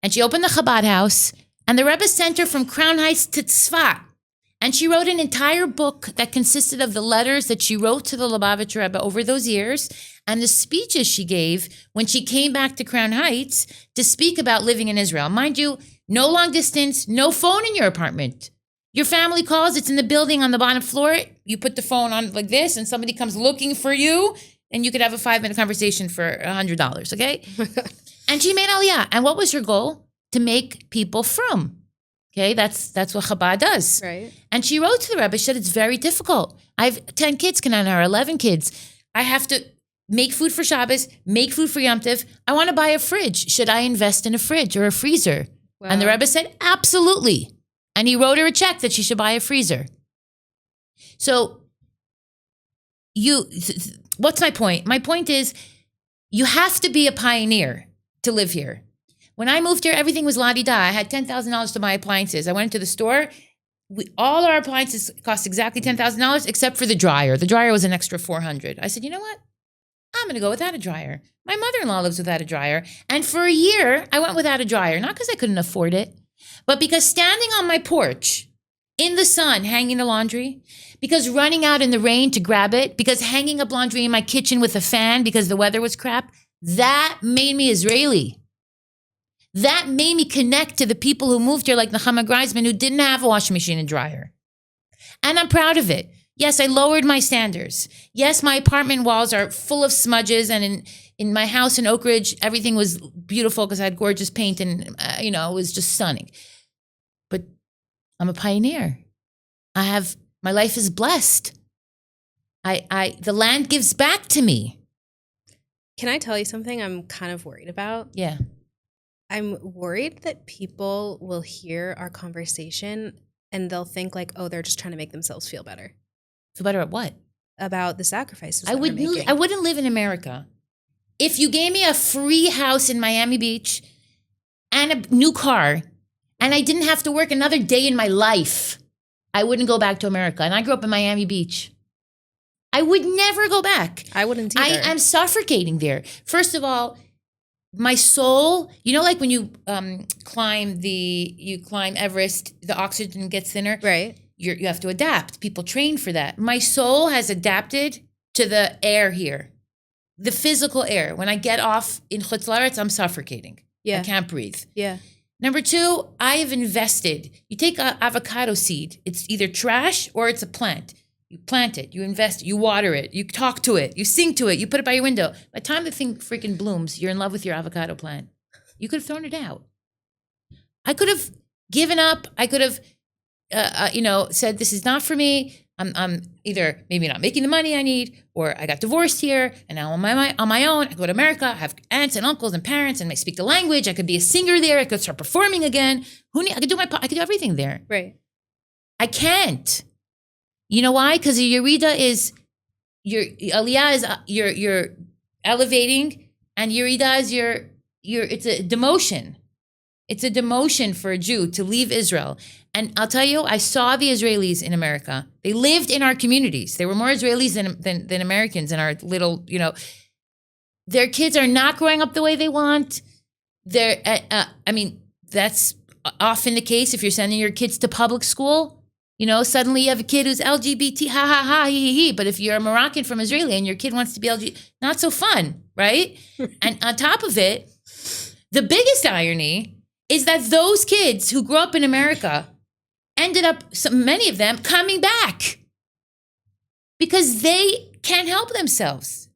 And she opened the Chabad house. And the Rebbe sent her from Crown Heights to Tzfat. And she wrote an entire book that consisted of the letters that she wrote to the Lubavitcher Rebbe over those years and the speeches she gave when she came back to Crown Heights to speak about living in Israel. Mind you, no long distance, no phone in your apartment. Your family calls, it's in the building on the bottom floor. You put the phone on like this and somebody comes looking for you and you could have a 5-minute conversation for $100, okay? And she made Aliyah. And what was her goal? To make people from. Okay, that's what Chabad does. Right. And she wrote to the Rebbe, she said, it's very difficult. I have 10 kids, Chanale, 11 kids. I have to make food for Shabbos, make food for Yom Tov. I want to buy a fridge. Should I invest in a fridge or a freezer? Wow. And the Rebbe said, absolutely. And he wrote her a check that she should buy a freezer. So what's my point? My point is you have to be a pioneer to live here. When I moved here, everything was la-di-da. I had $10,000 to buy appliances. I went into the store. All our appliances cost exactly $10,000 except for the dryer. The dryer was an extra $400. I said, you know what? I'm going to go without a dryer. My mother-in-law lives without a dryer. And for a year, I went without a dryer. Not because I couldn't afford it, but because standing on my porch in the sun, hanging the laundry, because running out in the rain to grab it, because hanging up laundry in my kitchen with a fan because the weather was crap, that made me Israeli. That made me connect to the people who moved here like Nechama Greisman who didn't have a washing machine and dryer. And I'm proud of it. Yes, I lowered my standards. Yes, my apartment walls are full of smudges and in my house in Oak Ridge, everything was beautiful because I had gorgeous paint and, it was just stunning. But I'm a pioneer. My life is blessed. The land gives back to me. Can I tell you something I'm kind of worried about? Yeah. I'm worried that people will hear our conversation and they'll think like, oh, they're just trying to make themselves feel better. Feel better at what? About the sacrifices I wouldn't live in America. If you gave me a free house in Miami Beach and a new car and I didn't have to work another day in my life, I wouldn't go back to America. And I grew up in Miami Beach. I would never go back. I wouldn't either. I'm suffocating there. First of all, my soul, like when you climb Everest, the oxygen gets thinner. Right. You have to adapt. People train for that. My soul has adapted to the air here, the physical air. When I get off in Chutz La'aretz, I'm suffocating. Yeah. I can't breathe. Yeah. Number two, I have invested. You take an avocado seed. It's either trash or it's a plant. You plant it, you invest it, you water it, you talk to it, you sing to it, you put it by your window. By the time the thing freaking blooms, you're in love with your avocado plant. You could have thrown it out. I could have given up. I could have, said, this is not for me. I'm either maybe not making the money I need, or I got divorced here, and now I'm on my own. I go to America. I have aunts and uncles and parents, and I speak the language. I could be a singer there. I could start performing again. I could do everything there. Right. I can't. You know why? Because Yerida is Aliyah is you're elevating, and Yerida is it's a demotion. It's a demotion for a Jew to leave Israel. And I'll tell you, I saw the Israelis in America. They lived in our communities. There were more Israelis than Americans in our little, Their kids are not growing up the way they want. That's often the case if you're sending your kids to public school. Suddenly you have a kid who's LGBT, ha, ha, ha, he. But if you're a Moroccan from Israeli and your kid wants to be LGBT, not so fun, right? And on top of it, the biggest irony is that those kids who grew up in America ended up, many of them, coming back because they can't help themselves.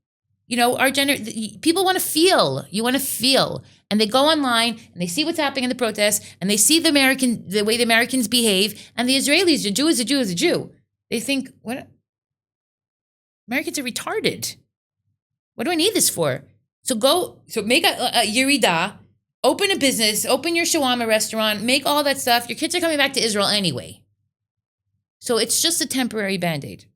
People want to feel. You want to feel. And they go online and they see what's happening in the protests and they see the way the Americans behave, and the Israelis, a Jew is a Jew is a Jew. They think, what? Americans are retarded. What do I need this for? So make a Yerida, open a business, open your shawarma restaurant, make all that stuff. Your kids are coming back to Israel anyway. So it's just a temporary Band-Aid.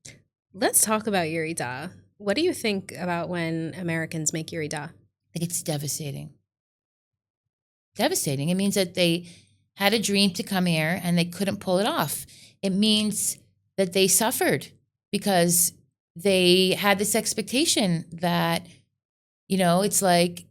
Let's talk about Yerida. What do you think about when Americans make Yerida? I think it's devastating. Devastating. It means that they had a dream to come here and they couldn't pull it off. It means that they suffered because they had this expectation that, it's like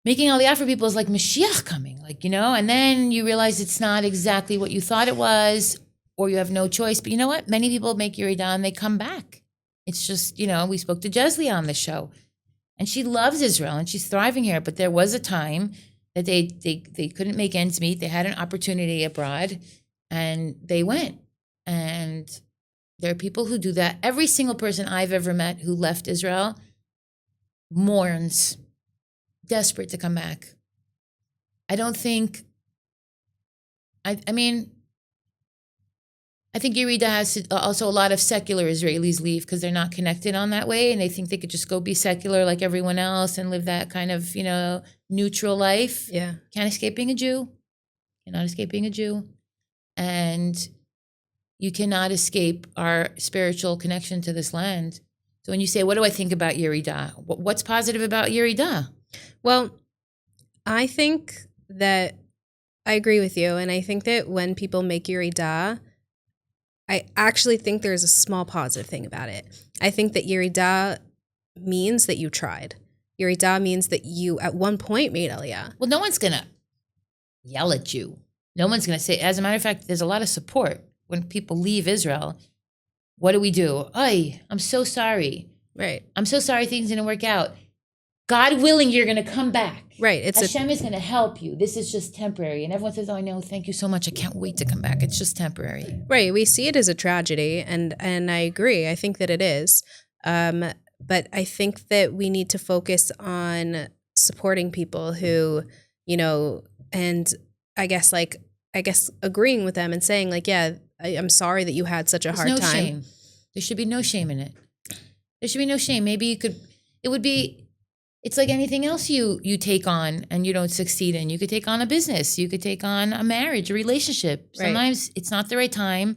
making Aliyah for people is like Mashiach coming, and then you realize it's not exactly what you thought it was, or you have no choice. But you know what? Many people make Yerida and they come back. It's just, we spoke to Jesli on the show, and she loves Israel and she's thriving here. But there was a time that they couldn't make ends meet. They had an opportunity abroad and they went. And there are people who do that. Every single person I've ever met who left Israel mourns, desperate to come back. I don't think, I think Yerida has also a lot of secular Israelis leave because they're not connected on that way, and they think they could just go be secular like everyone else and live that kind of, neutral life. Yeah. Can't escape being a Jew. Cannot escape being a Jew. And you cannot escape our spiritual connection to this land. So when you say, what do I think about Yerida? What's positive about Yerida? Well, I think that I agree with you. And I think that when people make Yerida, I actually think there's a small positive thing about it. I think that Yerida means that you tried. Yerida means that you at one point made Aliyah. Well, no one's going to yell at you. No one's going to say, as a matter of fact, there's a lot of support when people leave Israel. What do we do? Ay, I'm so sorry. Right. I'm so sorry things didn't work out. God willing, you're going to come back. Right. Hashem is going to help you. This is just temporary. And everyone says, oh, I know. Thank you so much. I can't wait to come back. It's just temporary. Right. We see it as a tragedy. And I agree. I think that it is. But I think that we need to focus on supporting people who, and I guess agreeing with them and saying I'm sorry that you had such a hard time. Shame. There should be no shame in it. There should be no shame. Maybe it's like anything else you take on and you don't succeed in. You could take on a business. You could take on a marriage, a relationship. Right. Sometimes it's not the right time.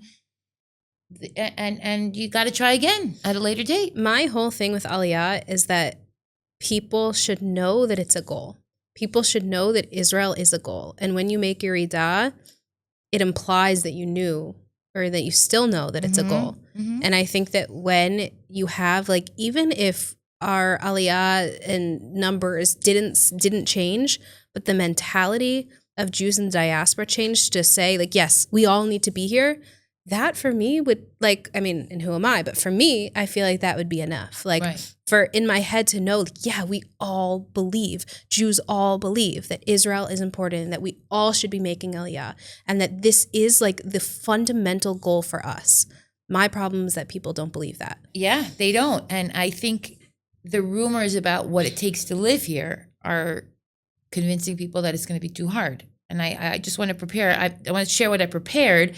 And you got to try again at a later date. My whole thing with Aliyah is that people should know that it's a goal. People should know that Israel is a goal. And when you make Yerida, it implies that you knew or that you still know that it's a goal. Mm-hmm. And I think that when you have, like, even if our Aliyah and numbers didn't change, but the mentality of Jews in diaspora changed to say, like, yes, we all need to be here. That for me would, like, I mean, and who am I? But for me, I feel like that would be enough. Like, Right. for in my head to know, like, yeah, we all believe, Jews all believe that Israel is important, that we all should be making Aliyah, and that this is like the fundamental goal for us. My problem is that people don't believe that. Yeah, they don't. And I think the rumors about what it takes to live here are convincing people that it's going to be too hard. And I just want to prepare. I want to share what I prepared.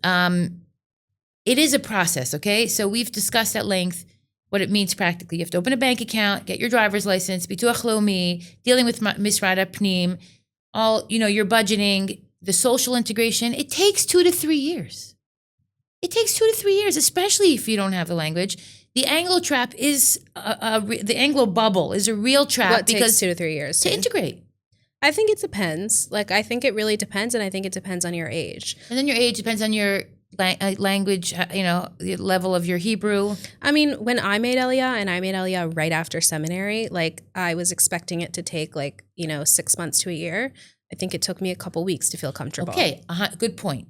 It is a process, okay? So we've discussed at length what it means practically. You have to open a bank account, get your driver's license, bituach laumi, dealing with Misrad Pnim, all, your budgeting, the social integration. It takes 2 to 3 years. It takes 2 to 3 years, especially if you don't have the language. The Anglo trap is the Anglo bubble is a real trap. What because takes 2 to 3 years to integrate. I think it depends. Like, I think it really depends, and I think it depends on your age. And then your age depends on your language, the level of your Hebrew. I mean, when I made Aliyah, and I made Aliyah right after seminary, like, I was expecting it to take 6 months to a year. I think it took me a couple weeks to feel comfortable. Okay, good point.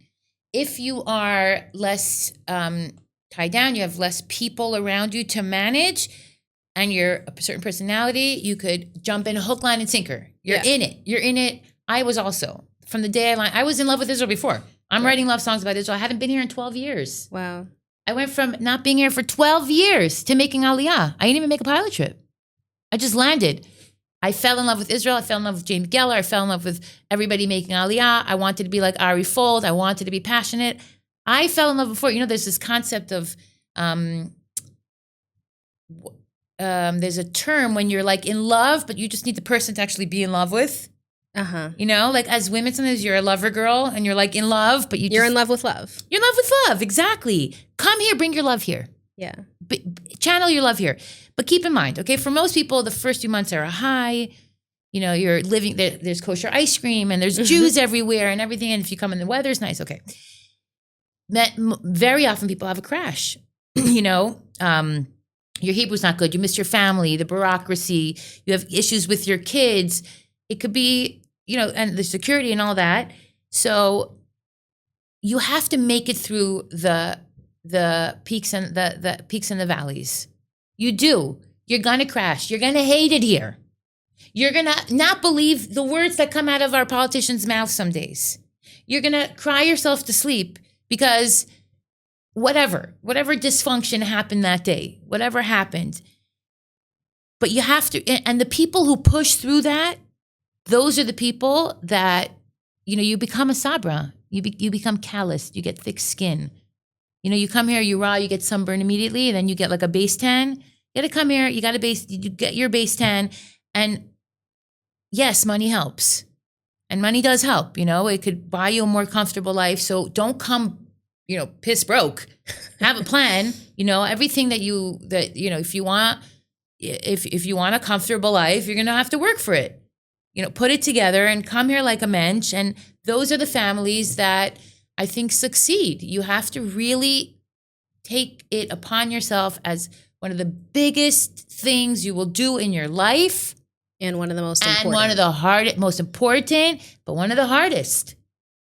If you are less tied down, you have less people around you to manage, and you're a certain personality, you could jump in hook, line, and sinker. You're in it. You're in it. I was also. From the day I was in love with Israel before. I'm writing love songs about Israel. I haven't been here in 12 years. Wow. I went from not being here for 12 years to making Aliyah. I didn't even make a pilot trip. I just landed. I fell in love with Israel. I fell in love with James Geller. I fell in love with everybody making Aliyah. I wanted to be like Ari Fold. I wanted to be passionate. I fell in love before. There's this concept of, there's a term when you're like in love, but you just need the person to actually be in love with. Uh-huh. Like as women, sometimes you're a lover girl and you're like in love, but you're in love with love. You're in love with love. Exactly. Come here, bring your love here. Yeah. Channel your love here. But keep in mind, okay, for most people, the first few months are a high. You're living there. There's kosher ice cream and there's Jews everywhere and everything. And if you come in, the weather's nice. Okay. Very often people have a crash. Your Hebrew's not good. You miss your family, the bureaucracy. You have issues with your kids. It could be, and the security and all that. So you have to make it through the peaks and the peaks and the valleys. You do. You're gonna crash. You're gonna hate it here. You're gonna not believe the words that come out of our politicians' mouths some days. You're gonna cry yourself to sleep because whatever dysfunction happened that day, whatever happened. But you have to, and the people who push through that, those are the people that, you become a sabra. You become calloused. You get thick skin. You come here, you raw, you get sunburn immediately, and then you get like a base tan. You gotta come here, you get your base tan. And yes, money helps. And money does help, it could buy you a more comfortable life. So don't come, piss broke. Have a plan, everything if you want, if you want a comfortable life, you're gonna have to work for it. Put it together and come here like a mensch. And those are the families that I think succeed. You have to really take it upon yourself as one of the biggest things you will do in your life. And one of the most important. And one of the most important, but one of the hardest.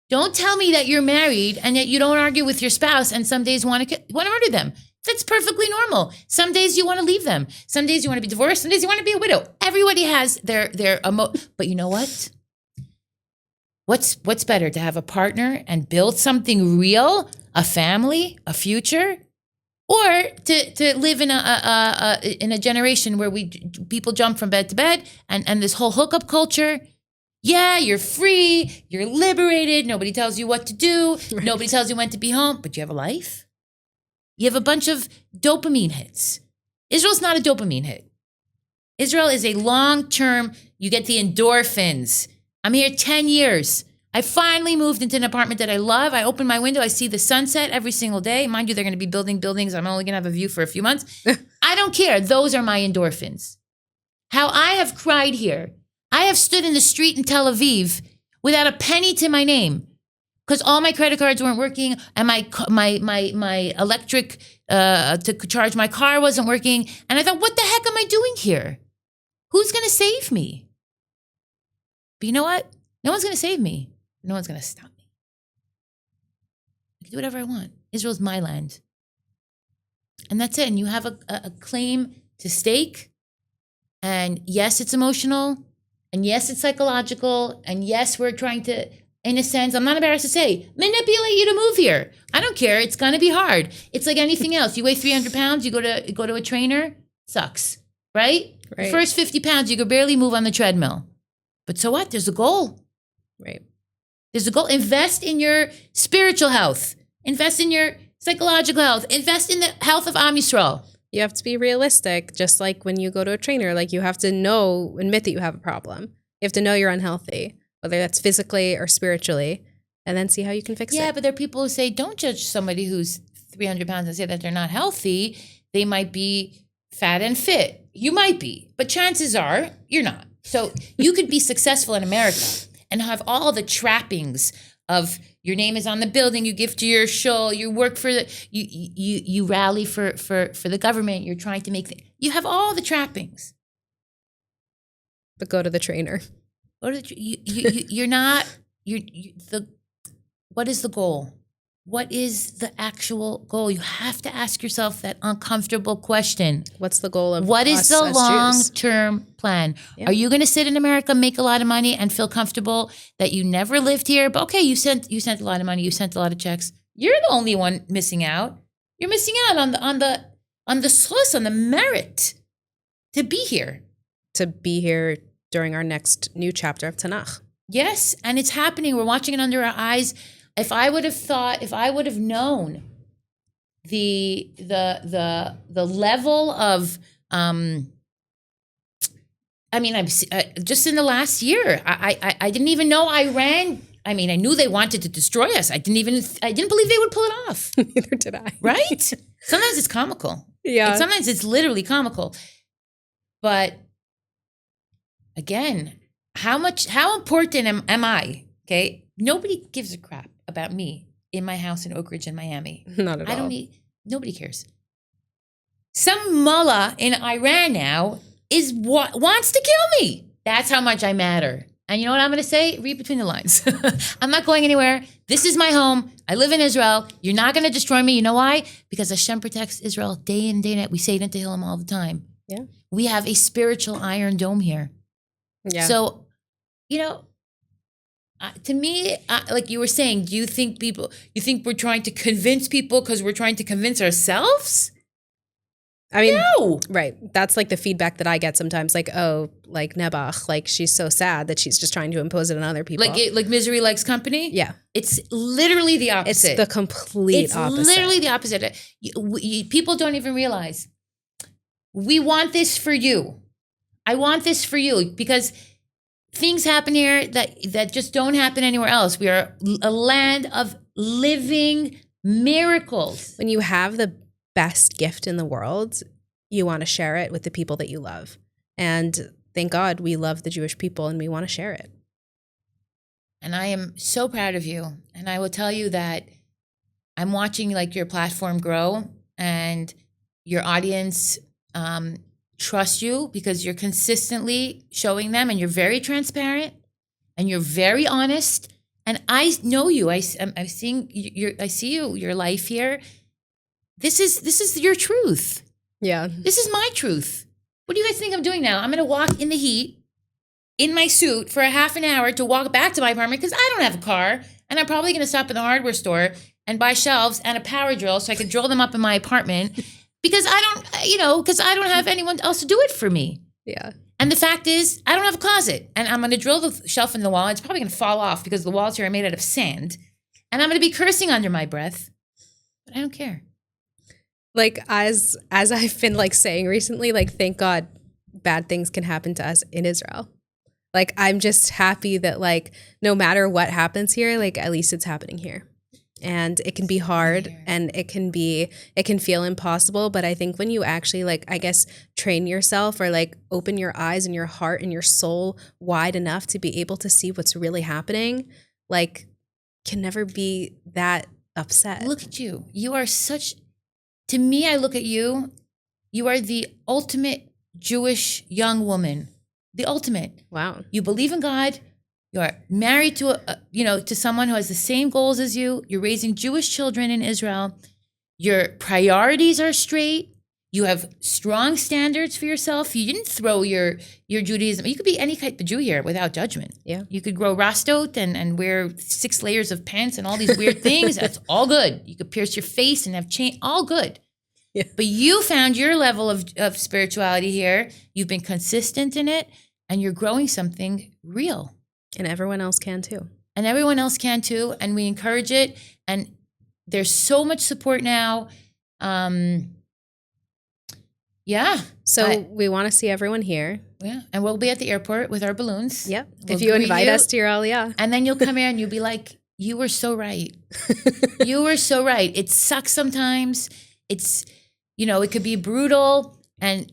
Don't tell me that you're married and yet you don't argue with your spouse and some days want to murder them. That's perfectly normal. Some days you want to leave them. Some days you want to be divorced. Some days you want to be a widow. Everybody has their but you know what? What's better, to have a partner and build something real, a family, a future, or to live in a generation where people jump from bed to bed and this whole hookup culture. Yeah, you're free, you're liberated. Nobody tells you what to do. Right. Nobody tells you when to be home, but you have a life. You have a bunch of dopamine hits. Israel's not a dopamine hit. Israel is a long-term, you get the endorphins. I'm here 10 years. I finally moved into an apartment that I love. I open my window. I see the sunset every single day. Mind you, they're going to be building buildings. I'm only going to have a view for a few months. I don't care. Those are my endorphins. How I have cried here. I have stood in the street in Tel Aviv without a penny to my name, because all my credit cards weren't working, and my electric to charge my car wasn't working. And I thought, what the heck am I doing here? Who's going to save me? But you know what? No one's going to save me. No one's going to stop me. I can do whatever I want. Israel's my land. And that's it. And you have a claim to stake. And yes, it's emotional. And yes, it's psychological. And yes, we're trying to, in a sense, I'm not embarrassed to say, manipulate you to move here. I don't care. It's going to be hard. It's like anything else. You weigh 300 pounds, you go to a trainer, sucks, right? The first 50 pounds, you could barely move on the treadmill. But so what? There's a goal. Right. There's a goal. Invest in your spiritual health. Invest in your psychological health. Invest in the health of Am Yisrael. You have to be realistic, just like when you go to a trainer. Like, you have to admit that you have a problem. You have to know you're unhealthy, whether that's physically or spiritually, and then see how you can fix it. Yeah, but there are people who say, don't judge somebody who's 300 pounds and say that they're not healthy. They might be fat and fit. You might be, but chances are you're not. So you could be successful in America and have all the trappings of your name is on the building, you give to your shul, you work for you rally for the government, you're trying to make you have all the trappings. But go to the trainer. What is the goal? What is the actual goal? You have to ask yourself that uncomfortable question. What's the goal of what is the long-term plan? Yeah. Are you going to sit in America, make a lot of money, and feel comfortable that you never lived here? But okay, you sent a lot of money, you sent a lot of checks. You're the only one missing out. You're missing out on the source, on the merit to be here. To be here during our next new chapter of Tanakh. Yes, and it's happening. We're watching it under our eyes. If I would have known the level of, I'm just in the last year, I didn't even know Iran. I mean, I knew they wanted to destroy us. I didn't believe they would pull it off. Neither did I. Right? Sometimes it's comical. Yeah. And sometimes it's literally comical. But again, how important am I? Okay. Nobody gives a crap about me in my house in Oak Ridge in Miami. Not at all. Nobody cares. Some mullah in Iran now wants to kill me. That's how much I matter. And you know what I'm going to say? Read between the lines. I'm not going anywhere. This is my home. I live in Israel. You're not going to destroy me. You know why? Because Hashem protects Israel day in, day out. We say it in Tehillim all the time. Yeah. We have a spiritual iron dome here. Yeah. So, to me, like you were saying, you think we're trying to convince people because we're trying to convince ourselves? I mean, no. Right. That's like the feedback that I get sometimes. Like, oh, like Nebuch, like she's so sad that she's just trying to impose it on other people. Like misery likes company? Yeah. It's literally the opposite. It's the complete opposite. It's literally the opposite. People don't even realize. We want this for you. I want this for you because things happen here that just don't happen anywhere else. We are a land of living miracles. When you have the best gift in the world, you want to share it with the people that you love. And thank God we love the Jewish people and we want to share it. And I am so proud of you. And I will tell you that I'm watching like your platform grow and your audience trust you because you're consistently showing them and you're very transparent and you're very honest. And I know you. I see your life here. This is your truth. Yeah. This is my truth. What do you guys think I'm doing now? I'm going to walk in the heat in my suit for a half an hour to walk back to my apartment because I don't have a car. And I'm probably going to stop in the hardware store and buy shelves and a power drill so I can drill them up in my apartment because I don't have anyone else to do it for me. Yeah. And the fact is, I don't have a closet. And I'm going to drill the shelf in the wall. It's probably going to fall off because the walls here are made out of sand. And I'm going to be cursing under my breath. But I don't care. Like, as I've been like saying recently, like, thank God bad things can happen to us in Israel. Like, I'm just happy that like, no matter what happens here, like at least it's happening here. And it can be hard and it can feel impossible. But I think when you actually like, I guess, train yourself or like open your eyes and your heart and your soul wide enough to be able to see what's really happening, like can never be that upset. Look at you. You are to me, I look at you, you are the ultimate Jewish young woman. The ultimate. Wow. You believe in God. You are married to to someone who has the same goals as you. You're raising Jewish children in Israel. Your priorities are straight. You have strong standards for yourself. You didn't throw your Judaism. You could be any type of Jew here without judgment. Yeah. You could grow rastot and wear 6 layers of pants and all these weird things. That's all good. You could pierce your face and have chain. All good. Yeah. But you found your level of spirituality here. You've been consistent in it, and you're growing something real. And everyone else can too. And everyone else can too. And we encourage it. And there's so much support now. Yeah. So we want to see everyone here. Yeah. And we'll be at the airport with our balloons. Yep. We'll if you invite us to your Aliyah. And then you'll come here and you'll be like, you were so right. You were so right. It sucks sometimes. It's, it could be brutal. And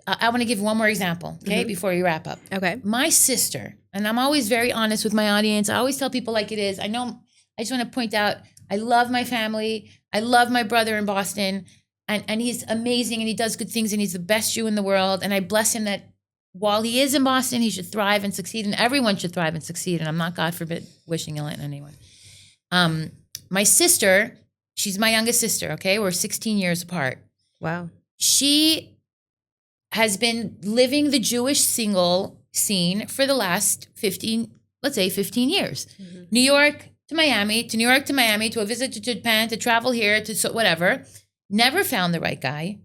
I want to give one more example, okay, before we wrap up. Okay. My sister, and I'm always very honest with my audience. I always tell people like it is. I just want to point out, I love my family. I love my brother in Boston. And he's amazing and he does good things and he's the best Jew in the world. And I bless him that while he is in Boston, he should thrive and succeed. And everyone should thrive and succeed. And I'm not, God forbid, wishing ill on anyone. My sister, she's my youngest sister, okay? We're 16 years apart. Wow. She has been living the Jewish single scene for the last 15 years. Mm-hmm. New York to Miami, to a visit to Japan, to travel here, to whatever. Never found the right guy,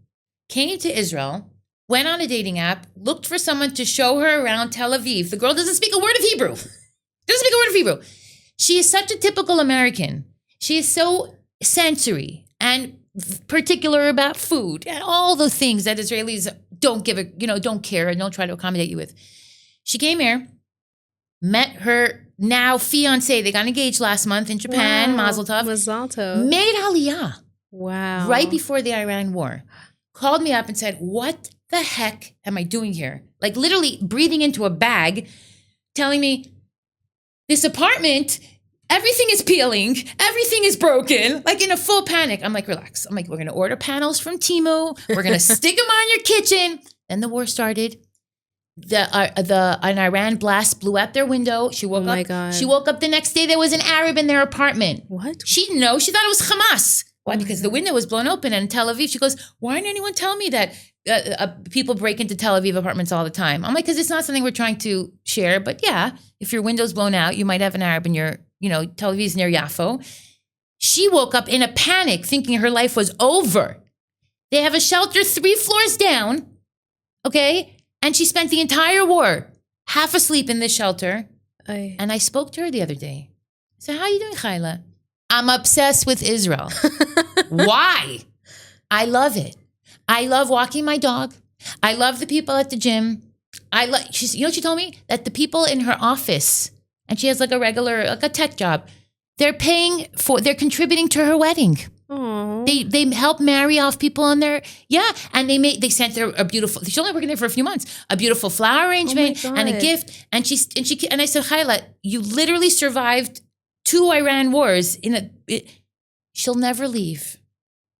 came to Israel, went on a dating app, looked for someone to show her around Tel Aviv. The girl doesn't speak a word of Hebrew. She is such a typical American. She is so sensory and particular about food and all the things that Israelis don't care and don't try to accommodate you with. She came here, met her now fiance. They got engaged last month in Japan. Wow. Mazel tov. Mazel tov. Made Aliyah. Wow. Right before the Iran war. Called me up and said, what the heck am I doing here? Like literally breathing into a bag, telling me, this apartment, everything is peeling, everything is broken, like in a full panic. I'm like, relax. I'm like, we're going to order panels from Temu. We're going to stick them on your kitchen. Then the war started. An Iran blast blew out their window. She woke up. My God. She woke up the next day. There was an Arab in their apartment. What? She didn't know. She thought it was Hamas. Why? Because the window was blown open in Tel Aviv. She goes, why didn't anyone tell me that people break into Tel Aviv apartments all the time? I'm like, because it's not something we're trying to share. But yeah, if your window's blown out, you might have an Arab in your, Tel Aviv's near Yafo. She woke up in a panic thinking her life was over. They have a shelter 3 floors down, okay? And she spent the entire war half asleep in this shelter. And I spoke to her the other day. So how are you doing, Chayla? I'm obsessed with Israel. Why? I love it. I love walking my dog. I love the people at the gym. She told me that the people in her office, and she has like a tech job, they're contributing to her wedding. Aww. They help marry off people on their, and they sent her a beautiful, she's only working there for a few months, a beautiful flower arrangement and a gift. And I said, Chayla, you literally survived 2 Iran wars she'll never leave.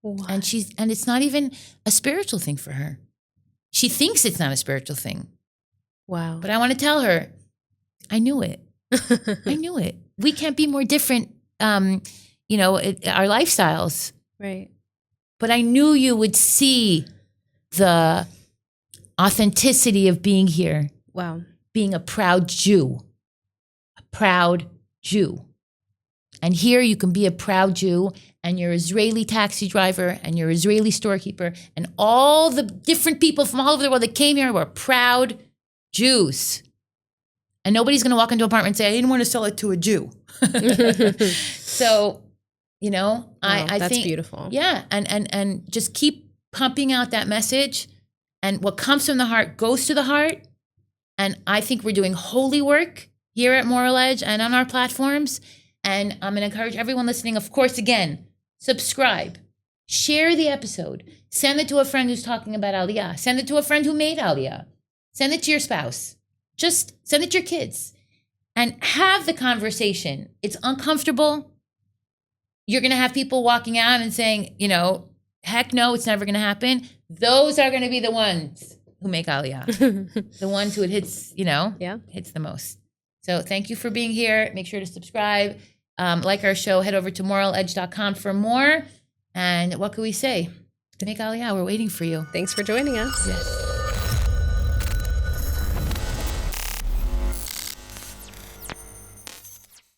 What? And it's not even a spiritual thing for her. She thinks it's not a spiritual thing. Wow. But I want to tell her, I knew it. I knew it. We can't be more different, our lifestyles. Right. But I knew you would see the authenticity of being here. Wow. Being a proud Jew. A proud Jew. And here you can be a proud Jew and you're Israeli taxi driver and you're Israeli storekeeper and all the different people from all over the world that came here were proud Jews. And nobody's going to walk into an apartment and say, I didn't want to sell it to a Jew. So, wow, I that's think, beautiful. Yeah. And just keep pumping out that message. And what comes from the heart goes to the heart. And I think we're doing holy work here at Moral Edge and on our platforms. And I'm going to encourage everyone listening, of course, again, subscribe, share the episode, send it to a friend who's talking about Aliyah, send it to a friend who made Aliyah, send it to your spouse, just send it to your kids and have the conversation. It's uncomfortable. you're going to have people walking out and saying, you know, heck no, it's never going to happen. Those are going to be the ones who make Aliyah. The ones who it hits, you know, hits the most. So thank you for being here. Make sure to subscribe. Like our show, head over to moraledge.com for more. And what can we say? Make Aliyah, we're waiting for you. Thanks for joining us. Yes.